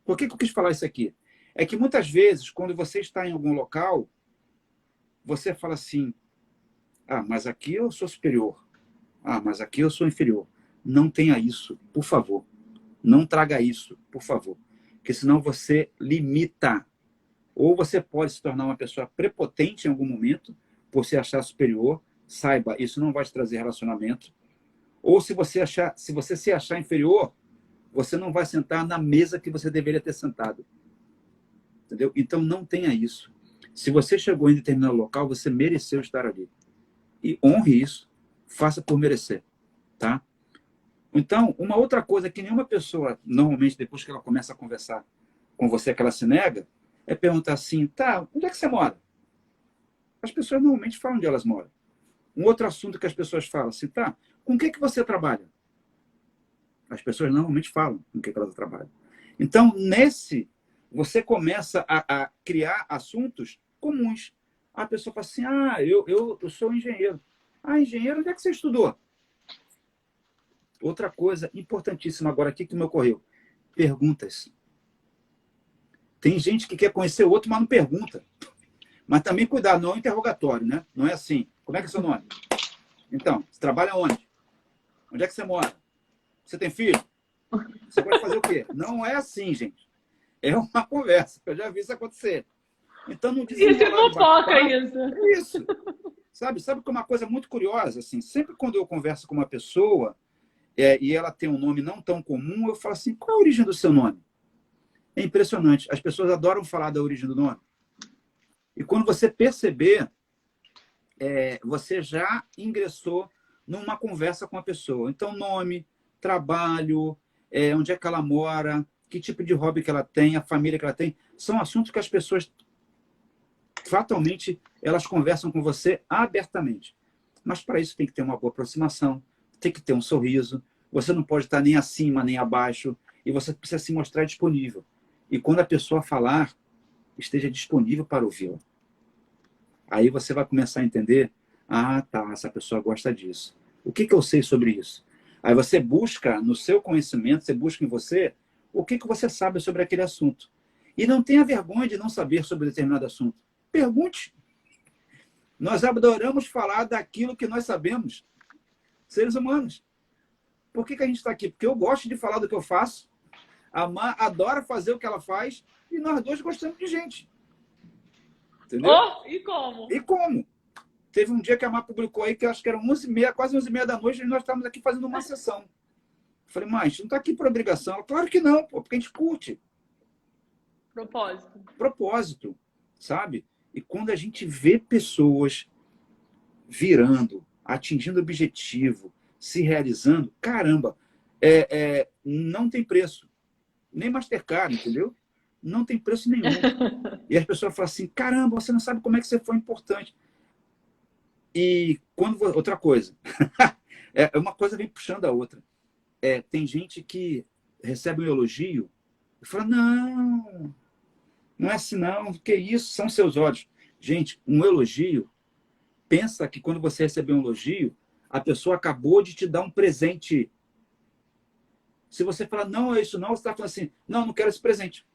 [SPEAKER 2] Por que eu quis falar isso aqui? É que muitas vezes, quando você está em algum local, você fala assim, ah, mas aqui eu sou superior. Ah, mas aqui eu sou inferior. Não tenha isso, por favor. Não traga isso, por favor. Porque senão você limita. Ou você pode se tornar uma pessoa prepotente em algum momento, por se achar superior. Saiba, isso não vai te trazer relacionamento. Ou se você se achar inferior, você não vai sentar na mesa que você deveria ter sentado. Entendeu? Então não tenha isso. Se você chegou em determinado local, você mereceu estar ali. E honre isso. Faça por merecer. Tá? Então, uma outra coisa que nenhuma pessoa, normalmente, depois que ela começa a conversar com você, que ela se nega, é perguntar assim, tá, onde é que você mora? As pessoas normalmente falam onde elas moram. Um outro assunto que as pessoas falam assim, tá, com o que você trabalha? As pessoas normalmente falam com o que elas trabalham. Então, você começa a criar assuntos comuns. A pessoa fala assim, ah, eu sou engenheiro. Ah, engenheiro, onde é que você estudou? Outra coisa importantíssima agora aqui que me ocorreu. Perguntas. Tem gente que quer conhecer o outro, mas não pergunta. Mas também cuidado, não é um interrogatório, né? Não é assim. Como é que é seu nome? Então, você trabalha onde? Onde é que você mora? Você tem filho? Você pode fazer o quê? Não é assim, gente. É uma conversa. Eu já vi isso acontecer. Então, não
[SPEAKER 1] Isso
[SPEAKER 2] desenrolar
[SPEAKER 1] não
[SPEAKER 2] de
[SPEAKER 1] foca
[SPEAKER 2] bate-papo.
[SPEAKER 1] isso.
[SPEAKER 2] É isso. Sabe que é uma coisa muito curiosa, assim, sempre quando eu converso com uma pessoa e ela tem um nome não tão comum, eu falo assim, qual é a origem do seu nome? É impressionante. As pessoas adoram falar da origem do nome. E quando você perceber, você já ingressou numa conversa com a pessoa. Então, nome, trabalho, onde é que ela mora, que tipo de hobby que ela tem, a família que ela tem, são assuntos que as pessoas fatalmente elas conversam com você abertamente. Mas para isso tem que ter uma boa aproximação, tem que ter um sorriso. Você não pode estar nem acima, nem abaixo. E você precisa se mostrar disponível. E quando a pessoa falar, esteja disponível para ouvi-la. Aí você vai começar a entender, ah, tá, essa pessoa gosta disso. O que eu sei sobre isso? Aí você busca no seu conhecimento, você busca em você o que você sabe sobre aquele assunto. E não tenha vergonha de não saber sobre determinado assunto. Pergunte. Nós adoramos falar daquilo que nós sabemos, seres humanos. Por que a gente está aqui? Porque eu gosto de falar do que eu faço, a Má adora fazer o que ela faz, e nós dois gostamos de gente. Entendeu?
[SPEAKER 1] Oh, e como?
[SPEAKER 2] E como? Teve um dia que a Má publicou aí, que eu acho que era 11h30, quase 11h30 da noite, e nós estávamos aqui fazendo uma sessão. Eu falei, Má, a gente não está aqui por obrigação. Ela, claro que não, pô, porque a gente curte.
[SPEAKER 1] Propósito.
[SPEAKER 2] Propósito, sabe? E quando a gente vê pessoas virando, atingindo o objetivo, se realizando, caramba, não tem preço. Nem Mastercard, entendeu? Não tem preço nenhum. E as pessoas falam assim, caramba, você não sabe como é que você foi importante. E quando outra coisa, uma coisa vem puxando a outra. Tem gente que recebe um elogio e fala, não é assim não, que isso, são seus olhos. Gente, um elogio, pensa que quando você receber um elogio, a pessoa acabou de te dar um presente. Se você falar, não é isso não, você está falando assim, não quero esse presente.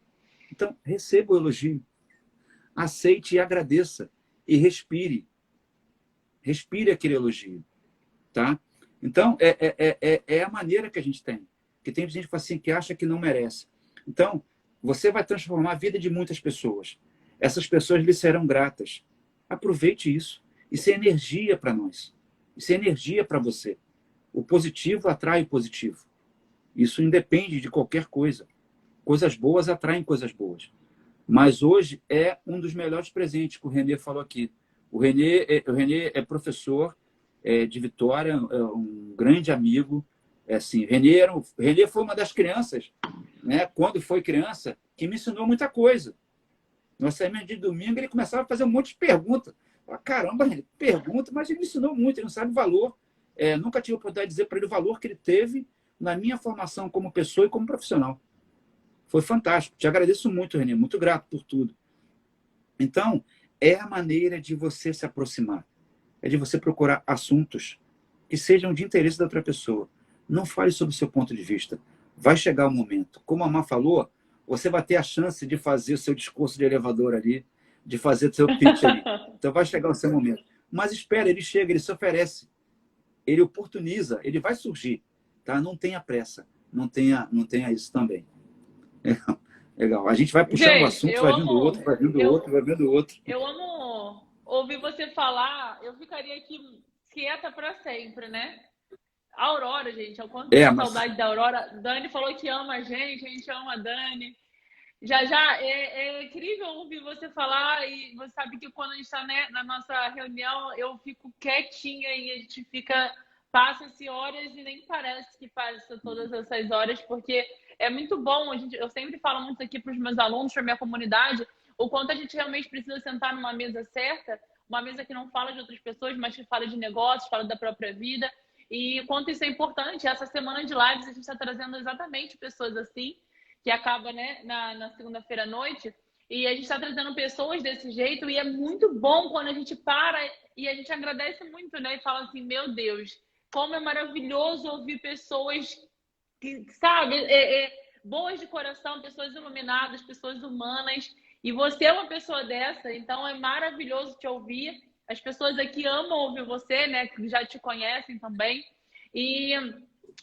[SPEAKER 2] Então, receba o elogio, aceite e agradeça, e respire. Respire aquele elogio, tá? Então, é a maneira que a gente tem. Que tem gente assim, que acha que não merece. Então, você vai transformar a vida de muitas pessoas. Essas pessoas lhe serão gratas. Aproveite isso. Isso é energia para nós. Isso é energia para você. O positivo atrai o positivo. Isso independe de qualquer coisa. Coisas boas atraem coisas boas. Mas hoje é um dos melhores presentes que o Renê falou aqui. O Renê é professor de Vitória, é um grande amigo. Assim, Renê foi uma das crianças, né, quando foi criança, que me ensinou muita coisa. Nós saímos de domingo, ele começava a fazer um monte de perguntas. Caramba, Renê, pergunta, mas ele me ensinou muito, ele não sabe o valor. Nunca tive a oportunidade de dizer para ele o valor que ele teve na minha formação como pessoa e como profissional. Foi fantástico. Te agradeço muito, Renê. Muito grato por tudo. Então, é a maneira de você se aproximar. É de você procurar assuntos que sejam de interesse da outra pessoa. Não fale sobre o seu ponto de vista. Vai chegar o momento. Como a Má falou, você vai ter a chance de fazer o seu discurso de elevador ali, de fazer o seu pitch ali. Então, vai chegar o seu momento. Mas espera, ele chega, ele se oferece. Ele oportuniza, ele vai surgir. Tá? Não tenha pressa. Não tenha isso também. Legal. A gente vai puxando o assunto, vai vindo outro, vai vindo outro, vai vindo outro.
[SPEAKER 1] Eu amo ouvir você falar. Eu ficaria aqui quieta para sempre, né? A Aurora, gente, o quanto tenho saudade da Aurora. Dani falou que ama a gente ama a Dani. Já é incrível ouvir você falar, e você sabe que quando a gente está, né, na nossa reunião, eu fico quietinha e a gente passa-se horas e nem parece que passa todas essas horas, porque é muito bom. Eu sempre falo muito aqui para os meus alunos, para a minha comunidade, o quanto a gente realmente precisa sentar numa mesa certa, uma mesa que não fala de outras pessoas, mas que fala de negócios, fala da própria vida, e o quanto isso é importante. Essa semana de lives a gente está trazendo exatamente pessoas assim, que acaba, né, na segunda-feira à noite, e a gente está trazendo pessoas desse jeito, e é muito bom quando a gente para e a gente agradece muito, né, e fala assim, meu Deus, como é maravilhoso ouvir pessoas que, sabe, boas de coração, pessoas iluminadas, pessoas humanas, e você é uma pessoa dessa, então é maravilhoso te ouvir. As pessoas aqui amam ouvir você, né, que já te conhecem também, e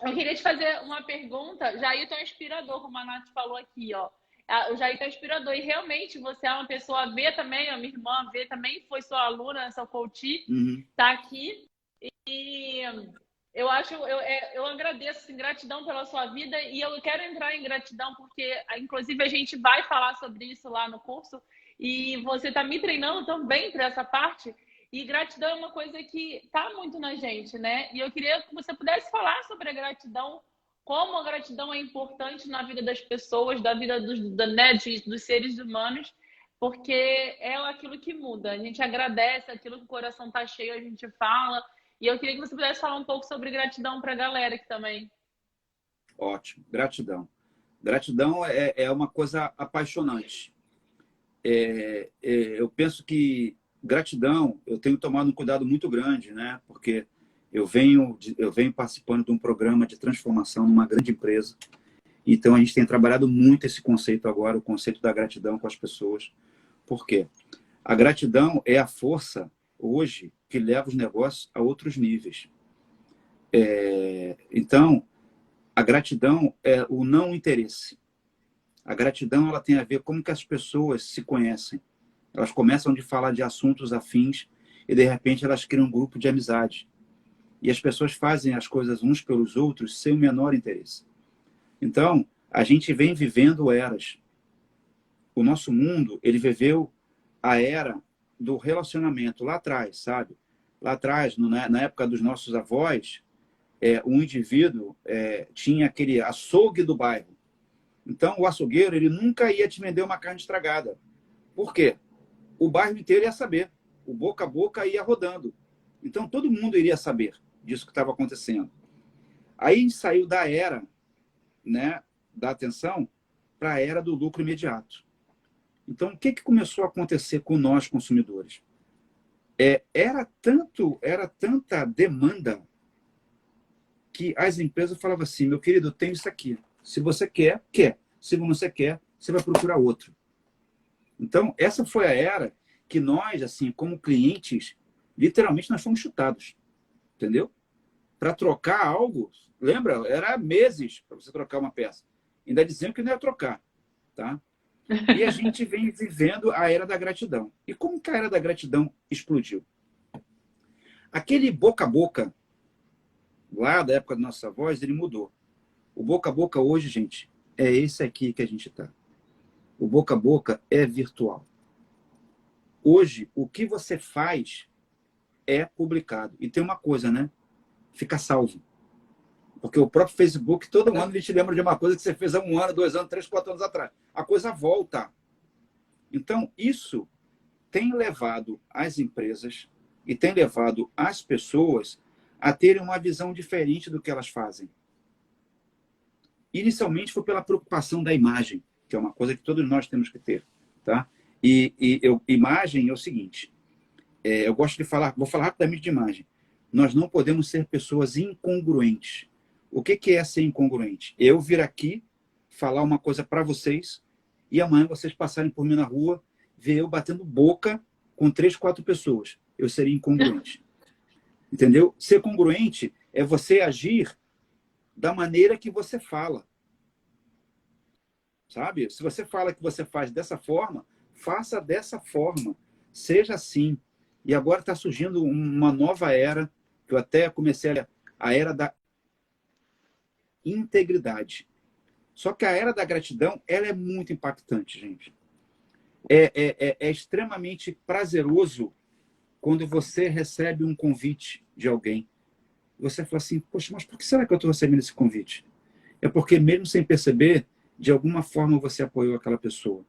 [SPEAKER 1] eu queria te fazer uma pergunta. Jair é um inspirador, como a Nath falou aqui, ó. O Jair é um inspirador. E realmente você é uma pessoa, a Vê também, a minha irmã, a Vê também foi sua aluna, sua coach, tá aqui. E eu acho, eu agradeço, assim, gratidão pela sua vida. E eu quero entrar em gratidão porque, inclusive, a gente vai falar sobre isso lá no curso. E você tá me treinando também para essa parte. E gratidão é uma coisa que está muito na gente, né? E eu queria que você pudesse falar sobre a gratidão, como a gratidão é importante na vida das pessoas, da vida dos seres humanos, porque é aquilo que muda. A gente agradece, aquilo que o coração está cheio, a gente fala. E eu queria que você pudesse falar um pouco sobre gratidão para a galera aqui também.
[SPEAKER 2] Ótimo, gratidão. Gratidão é uma coisa apaixonante. Eu penso que gratidão, eu tenho tomado um cuidado muito grande, né? Porque eu venho participando de um programa de transformação numa grande empresa. Então, a gente tem trabalhado muito esse conceito agora, o conceito da gratidão com as pessoas. Por quê? A gratidão é a força, hoje, que leva os negócios a outros níveis. Então, a gratidão é o não interesse. A gratidão ela tem a ver com como que as pessoas se conhecem. Elas começam a falar de assuntos afins e, de repente, elas criam um grupo de amizade. E as pessoas fazem as coisas uns pelos outros sem o menor interesse. Então, a gente vem vivendo eras. O nosso mundo, ele viveu a era do relacionamento lá atrás, sabe? Lá atrás, na época dos nossos avós, um indivíduo tinha aquele açougue do bairro. Então, o açougueiro, ele nunca ia te vender uma carne estragada. Por quê? O bairro inteiro ia saber. O boca a boca ia rodando. Então, todo mundo iria saber disso que estava acontecendo. Aí saiu da era, né, da atenção para a era do lucro imediato. Então, o que começou a acontecer com nós, consumidores? Era tanta demanda que as empresas falavam assim, meu querido, eu tenho isso aqui. Se você quer, quer. Se você quer, você vai procurar outro. Então, essa foi a era que nós, assim, como clientes, literalmente nós fomos chutados. Entendeu? Para trocar algo, lembra? Era meses para você trocar uma peça. Ainda diziam que não ia trocar. Tá? E a gente vem vivendo a era da gratidão. E como que a era da gratidão explodiu? Aquele boca a boca, lá da época da nossa voz, ele mudou. O boca a boca hoje, gente, é esse aqui que a gente está. O boca a boca é virtual. Hoje, o que você faz é publicado. E tem uma coisa, né? Fica salvo. Porque o próprio Facebook, todo ano, a gente lembra de uma coisa que você fez há 1 ano, 2 anos, 3, 4 anos atrás. A coisa volta. Então, isso tem levado as empresas e tem levado as pessoas a terem uma visão diferente do que elas fazem. Inicialmente foi pela preocupação da imagem, que é uma coisa que todos nós temos que ter. Tá? Imagem é o seguinte, eu gosto de falar, vou falar rapidamente de imagem. Nós não podemos ser pessoas incongruentes. O que é ser incongruente? Eu vir aqui, falar uma coisa para vocês, e amanhã vocês passarem por mim na rua, ver eu batendo boca com 3, 4 pessoas. Eu seria incongruente. Entendeu? Ser congruente é você agir da maneira que você fala. Sabe? Se você fala que você faz dessa forma, faça dessa forma. Seja assim. E agora está surgindo uma nova era, que eu até comecei a era da integridade. Só que a era da gratidão, ela é muito impactante, gente. É extremamente prazeroso quando você recebe um convite de alguém. Você fala assim, poxa, mas por que será que eu estou recebendo esse convite? É porque mesmo sem perceber, de alguma forma você apoiou aquela pessoa.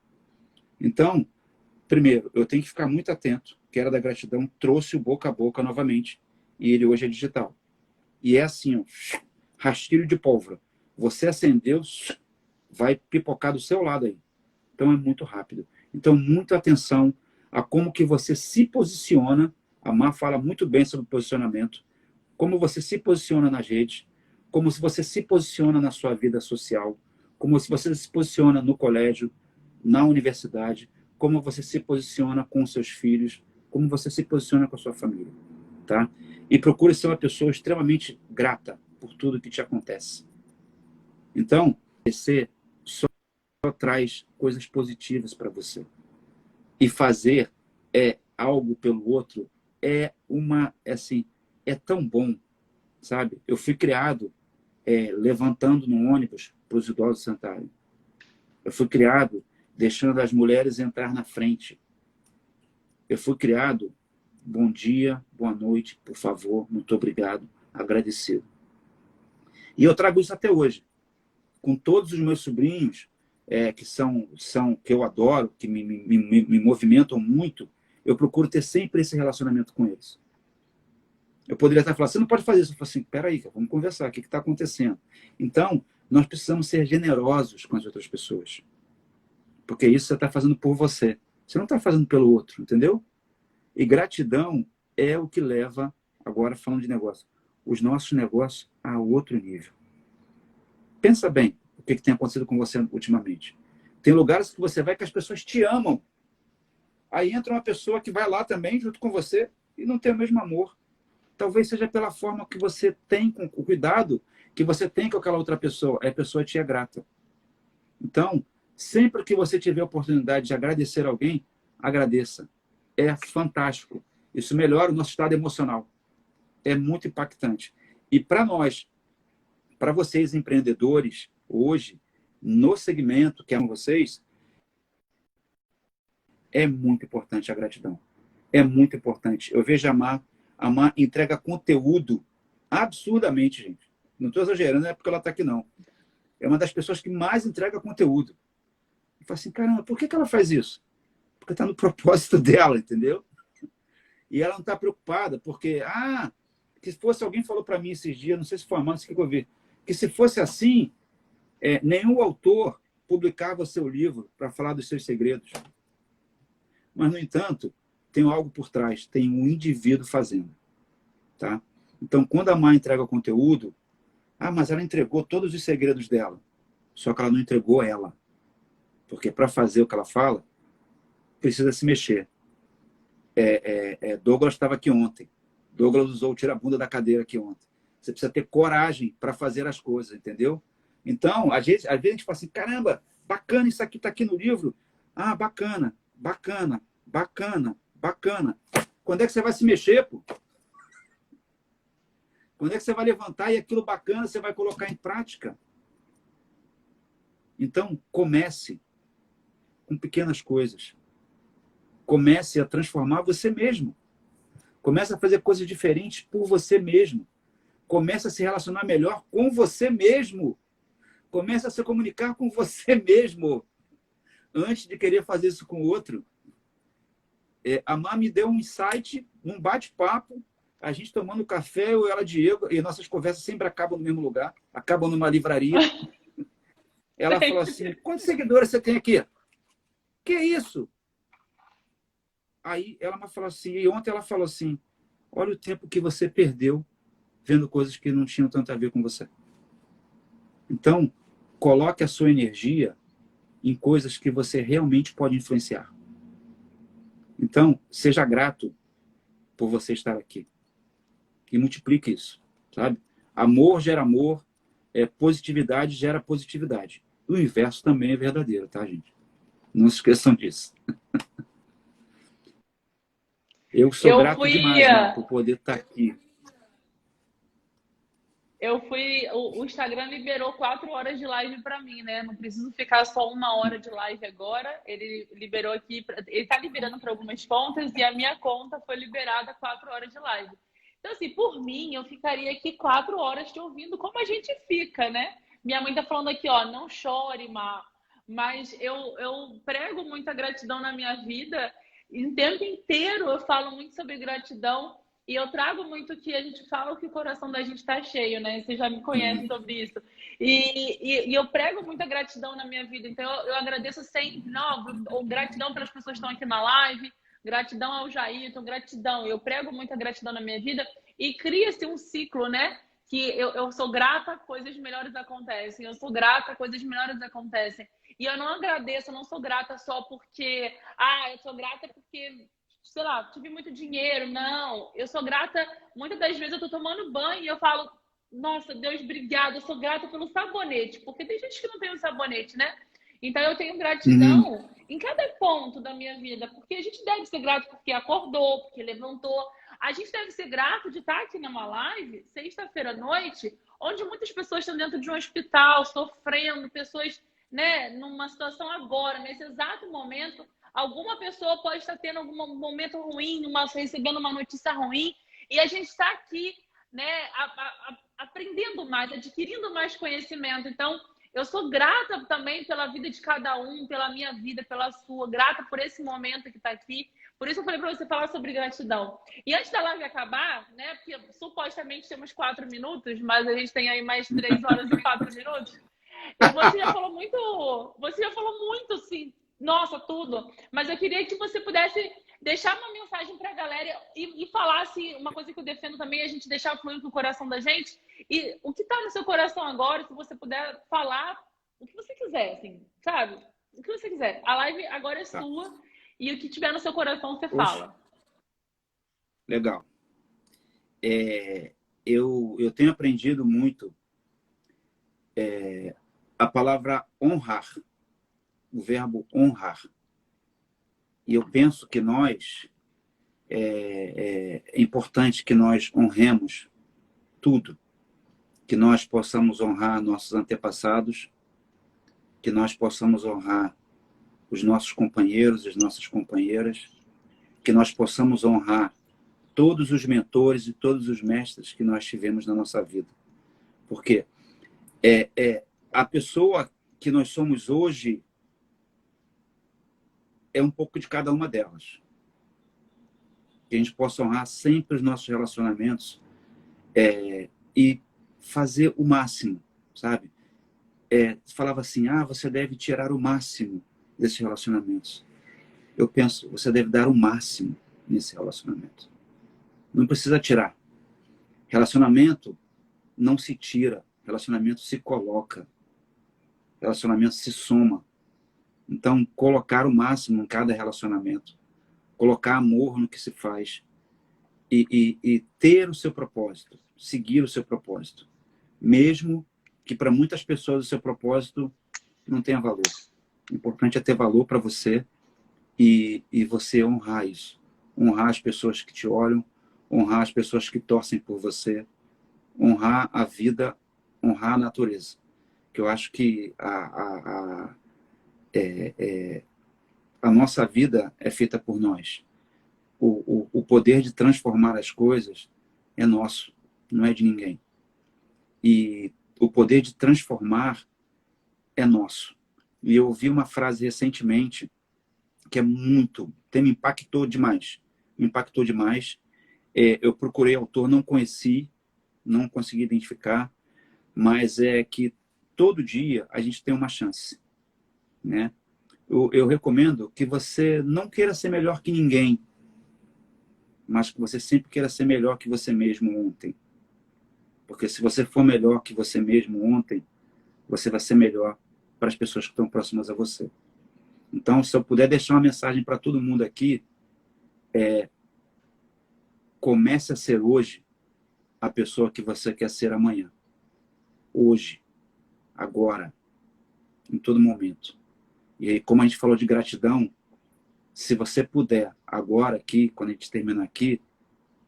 [SPEAKER 2] Então, primeiro, eu tenho que ficar muito atento, que a era da gratidão trouxe o boca a boca novamente, e ele hoje é digital. E é assim, ó, rastilho de pólvora. Você acendeu, vai pipocar do seu lado aí. Então é muito rápido. Então, muita atenção a como que você se posiciona. A Mar fala muito bem sobre posicionamento. Como você se posiciona nas redes, como se você se posiciona na sua vida social, como se você se posiciona no colégio, na universidade, como você se posiciona com seus filhos, como você se posiciona com a sua família. Tá? E procure ser uma pessoa extremamente grata por tudo que te acontece. Então, você só traz coisas positivas para você. E fazer algo pelo outro é tão bom, sabe? Eu fui criado levantando no ônibus para os idosos sentarem. Eu fui criado deixando as mulheres entrar na frente. Eu fui criado, bom dia, boa noite, por favor, muito obrigado, agradecido. E eu trago isso até hoje. Com todos os meus sobrinhos, que eu adoro, que me movimentam muito, eu procuro ter sempre esse relacionamento com eles. Eu poderia estar falando, você não pode fazer isso. Eu falo assim, peraí, vamos conversar, o que está acontecendo? Então, nós precisamos ser generosos com as outras pessoas. Porque isso você está fazendo por você. Você não está fazendo pelo outro, entendeu? E gratidão é o que leva, agora falando de negócio, os nossos negócios a outro nível. Pensa bem o que tem acontecido com você ultimamente. Tem lugares que você vai que as pessoas te amam. Aí entra uma pessoa que vai lá também junto com você e não tem o mesmo amor. Talvez seja pela forma que você tem, com o cuidado que você tem com aquela outra pessoa. A pessoa te é grata. Então, sempre que você tiver a oportunidade de agradecer alguém, agradeça. É fantástico. Isso melhora o nosso estado emocional. É muito impactante. E para nós, para vocês empreendedores, hoje, no segmento que é vocês, é muito importante a gratidão. É muito importante. Eu vejo a Mar entrega conteúdo absurdamente, gente. Não estou exagerando, não é porque ela está aqui, não. É uma das pessoas que mais entrega conteúdo. Eu falo assim, caramba, por que ela faz isso? Porque está no propósito dela, entendeu? E ela não está preocupada, porque, que se fosse alguém falou para mim esses dias, não sei se foi a Amanda, não sei o que eu vi, que se fosse assim, nenhum autor publicava seu livro para falar dos seus segredos. Mas, no entanto, tem algo por trás, tem um indivíduo fazendo. Tá? Então, quando a Mar entrega conteúdo, mas ela entregou todos os segredos dela, só que ela não entregou ela. Porque para fazer o que ela fala, precisa se mexer. Douglas estava aqui ontem. Douglas usou o tira-bunda da cadeira aqui ontem. Você precisa ter coragem para fazer as coisas, entendeu? Então, às vezes a gente fala assim, caramba, bacana, isso aqui está aqui no livro. Bacana, bacana, bacana, bacana. Quando é que você vai se mexer, pô? Quando é que você vai levantar e aquilo bacana você vai colocar em prática? Então, comece com pequenas coisas. Comece a transformar você mesmo. Comece a fazer coisas diferentes por você mesmo. Comece a se relacionar melhor com você mesmo. Comece a se comunicar com você mesmo. Antes de querer fazer isso com o outro. A Má me deu um insight, um bate-papo, a gente tomando café, eu e ela, Diego, e nossas conversas sempre acabam no mesmo lugar, acabam numa livraria. Ela falou assim, quantos seguidores você tem aqui? Que isso? Aí ela me falou assim, e ontem ela falou assim, olha o tempo que você perdeu vendo coisas que não tinham tanto a ver com você. Então, coloque a sua energia em coisas que você realmente pode influenciar. Então, seja grato por você estar aqui. E multiplique isso, sabe? Amor gera amor, positividade gera positividade. O inverso também é verdadeiro, tá, gente? Não se esqueçam disso. Eu sou grato demais, Mar, por poder estar aqui.
[SPEAKER 1] O Instagram liberou 4 horas de live para mim, né? Não preciso ficar só 1 hora de live agora. Ele liberou aqui, ele tá liberando para algumas contas e a minha conta foi liberada 4 horas de live. Então, assim, por mim, eu ficaria aqui 4 horas te ouvindo, como a gente fica, né? Minha mãe tá falando aqui, ó, não chore, Mar. Mas eu prego muita gratidão na minha vida. E o tempo inteiro eu falo muito sobre gratidão. E eu trago muito que a gente fala que o coração da gente está cheio, né? Você já me conhece sobre isso. E eu prego muita gratidão na minha vida. Então, eu agradeço sempre. Não, gratidão pelas pessoas que estão aqui na live. Gratidão ao Jairton, gratidão. Eu prego muita gratidão na minha vida. E cria-se um ciclo, né? Que eu sou grata, coisas melhores acontecem. Eu sou grata, coisas melhores acontecem. E eu não agradeço, eu não sou grata só porque... eu sou grata porque... sei lá, tive muito dinheiro. Não, eu sou grata. Muitas das vezes eu tô tomando banho e eu falo, nossa, Deus, obrigada, eu sou grata pelo sabonete, porque tem gente que não tem o sabonete, né? Então eu tenho gratidão em cada ponto da minha vida, porque a gente deve ser grato porque acordou, porque levantou. A gente deve ser grato de estar aqui numa live, sexta-feira à noite, onde muitas pessoas estão dentro de um hospital, sofrendo, pessoas, né, numa situação agora, nesse exato momento. Alguma pessoa pode estar tendo algum momento ruim, recebendo uma notícia ruim, e a gente está aqui, né, aprendendo mais, adquirindo mais conhecimento. Então, eu sou grata também pela vida de cada um, pela minha vida, pela sua, grata por esse momento que está aqui. Por isso eu falei para você falar sobre gratidão. E antes da live acabar, né? Porque supostamente temos 4 minutos, mas a gente tem aí mais 3 horas e 4 minutos. Você já falou muito, sim, nossa, tudo. Mas eu queria que você pudesse deixar uma mensagem para a galera e falasse uma coisa que eu defendo também, a gente deixar fluir no coração da gente. E o que está no seu coração agora, se você puder falar o que você quiser, assim, sabe? O que você quiser. A live agora é sua e o que tiver no seu coração você fala.
[SPEAKER 2] Legal. Eu tenho aprendido muito a palavra honrar, o verbo honrar. E eu penso que é importante que nós honremos tudo, que nós possamos honrar nossos antepassados, que nós possamos honrar os nossos companheiros, as nossas companheiras, que nós possamos honrar todos os mentores e todos os mestres que nós tivemos na nossa vida. Porque a pessoa que nós somos hoje é um pouco de cada uma delas. Que a gente possa honrar sempre os nossos relacionamentos e fazer o máximo, sabe? Falava assim, você deve tirar o máximo desses relacionamentos. Eu penso, você deve dar o máximo nesse relacionamento. Não precisa tirar. Relacionamento não se tira, relacionamento se coloca. Relacionamento se soma. Então, colocar o máximo em cada relacionamento. Colocar amor no que se faz. E ter o seu propósito. Seguir o seu propósito. Mesmo que para muitas pessoas o seu propósito não tenha valor. O importante é ter valor para você e você honrar isso. Honrar as pessoas que te olham, honrar as pessoas que torcem por você, honrar a vida, honrar a natureza. Que eu acho que a nossa vida é feita por nós. O poder de transformar as coisas é nosso, não é de ninguém. E o poder de transformar é nosso. E eu ouvi uma frase recentemente que me impactou demais. Me impactou demais. Eu procurei autor, não conheci, não consegui identificar, mas é que todo dia a gente tem uma chance, né? Eu recomendo que você não queira ser melhor que ninguém, mas que você sempre queira ser melhor que você mesmo ontem. Porque se você for melhor que você mesmo ontem, você vai ser melhor para as pessoas que estão próximas a você. Então, se eu puder deixar uma mensagem para todo mundo aqui, comece a ser hoje a pessoa que você quer ser amanhã. Hoje, agora, em todo momento. E aí, como a gente falou de gratidão, se você puder, agora aqui, quando a gente terminar aqui,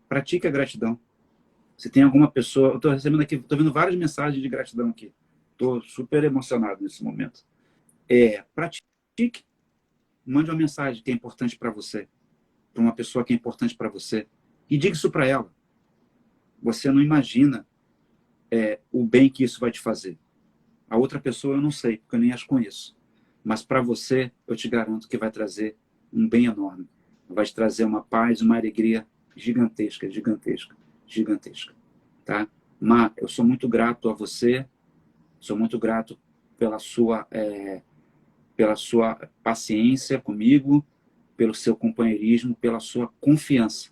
[SPEAKER 2] pratique a gratidão. Se tem alguma pessoa... Eu estou recebendo aqui, estou vendo várias mensagens de gratidão aqui. Estou super emocionado nesse momento. Pratique. Mande uma mensagem que é importante para você. Para uma pessoa que é importante para você. E diga isso para ela. Você não imagina o bem que isso vai te fazer. A outra pessoa eu não sei, porque eu nem as conheço. Mas para você, eu te garanto que vai trazer um bem enorme. Vai te trazer uma paz, uma alegria gigantesca, gigantesca, gigantesca. Tá? Má, eu sou muito grato a você, sou muito grato pela sua paciência comigo, pelo seu companheirismo, pela sua confiança.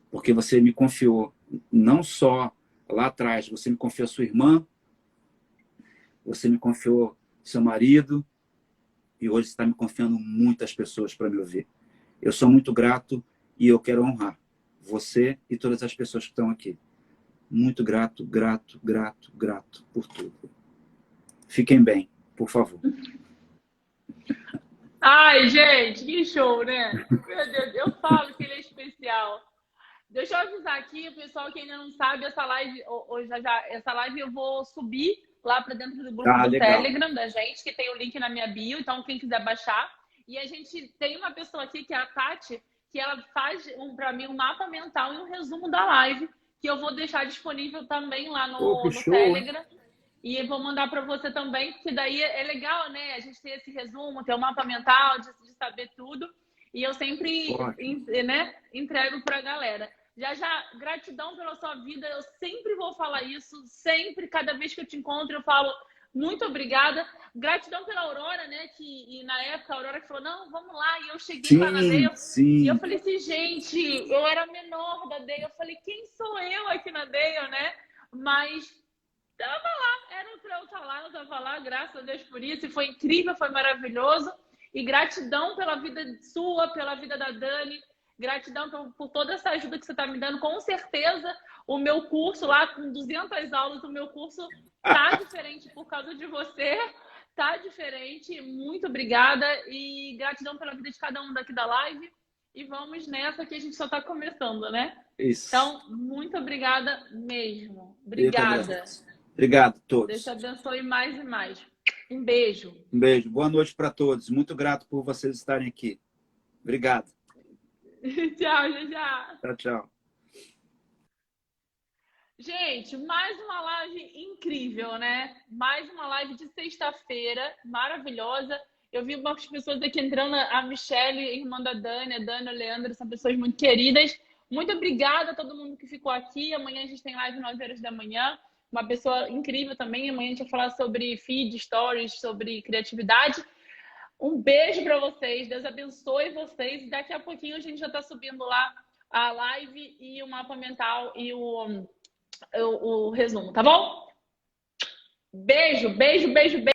[SPEAKER 2] Porque você me confiou, não só lá atrás, você me confiou a sua irmã, você me confiou seu marido, e hoje você está me confiando muitas pessoas para me ouvir. Eu sou muito grato e eu quero honrar você e todas as pessoas que estão aqui. Muito grato, grato, grato, grato por tudo. Fiquem bem, por favor.
[SPEAKER 1] Ai, gente, que show, né? Meu Deus, eu falo que ele é especial. Deixa eu avisar aqui, o pessoal que ainda não sabe, essa live, essa live eu vou subir lá para dentro do grupo do
[SPEAKER 2] legal.
[SPEAKER 1] Telegram da gente, que tem o link na minha bio, então quem quiser baixar. E a gente tem uma pessoa aqui, que é a Tati, que ela faz para mim um mapa mental e um resumo da live, que eu vou deixar disponível também lá no
[SPEAKER 2] show,
[SPEAKER 1] Telegram.
[SPEAKER 3] E vou mandar para você também, porque daí é legal, né? A gente ter esse resumo, ter um mapa mental de saber tudo. E eu sempre, né, entrego para a galera. Já, gratidão pela sua vida. Eu sempre vou falar isso, sempre, cada vez que eu te encontro, eu falo muito obrigada. Gratidão pela Aurora, né? E na época a Aurora que falou, não, vamos lá. E eu cheguei lá na DEI, e eu falei assim, gente, eu era menor da DEI. Eu falei, quem sou eu aqui na DEI, né? Mas tava lá, era pra eu estar lá, eu tava lá, graças a Deus por isso. E foi incrível, foi maravilhoso. E gratidão pela vida sua, pela vida da Dani. Gratidão por toda essa ajuda que você está me dando. Com certeza, o meu curso lá, com 200 aulas, o meu curso tá diferente por causa de você. Tá diferente. Muito obrigada. E gratidão pela vida de cada um daqui da live. E vamos nessa que a gente só está começando, né?
[SPEAKER 2] Isso.
[SPEAKER 3] Então, muito obrigada mesmo. Obrigada.
[SPEAKER 2] Obrigado a todos.
[SPEAKER 3] Deus te abençoe mais e mais. Um beijo.
[SPEAKER 2] Um beijo. Boa noite para todos. Muito grato por vocês estarem aqui. Obrigado.
[SPEAKER 3] Tchau, já.
[SPEAKER 2] Tchau, tchau.
[SPEAKER 3] Gente, mais uma live incrível, né? Mais uma live de sexta-feira, maravilhosa. Eu vi umas pessoas aqui entrando, a Michelle, irmã da Dani, a Dani, o Leandro, são pessoas muito queridas. Muito obrigada a todo mundo que ficou aqui. Amanhã a gente tem live 9 horas da manhã. Uma pessoa incrível também. Amanhã a gente vai falar sobre feed, stories, sobre criatividade. Um beijo para vocês. Deus abençoe vocês. Daqui a pouquinho a gente já está subindo lá a live e o mapa mental e o resumo, tá bom? Beijo, beijo, beijo, beijo.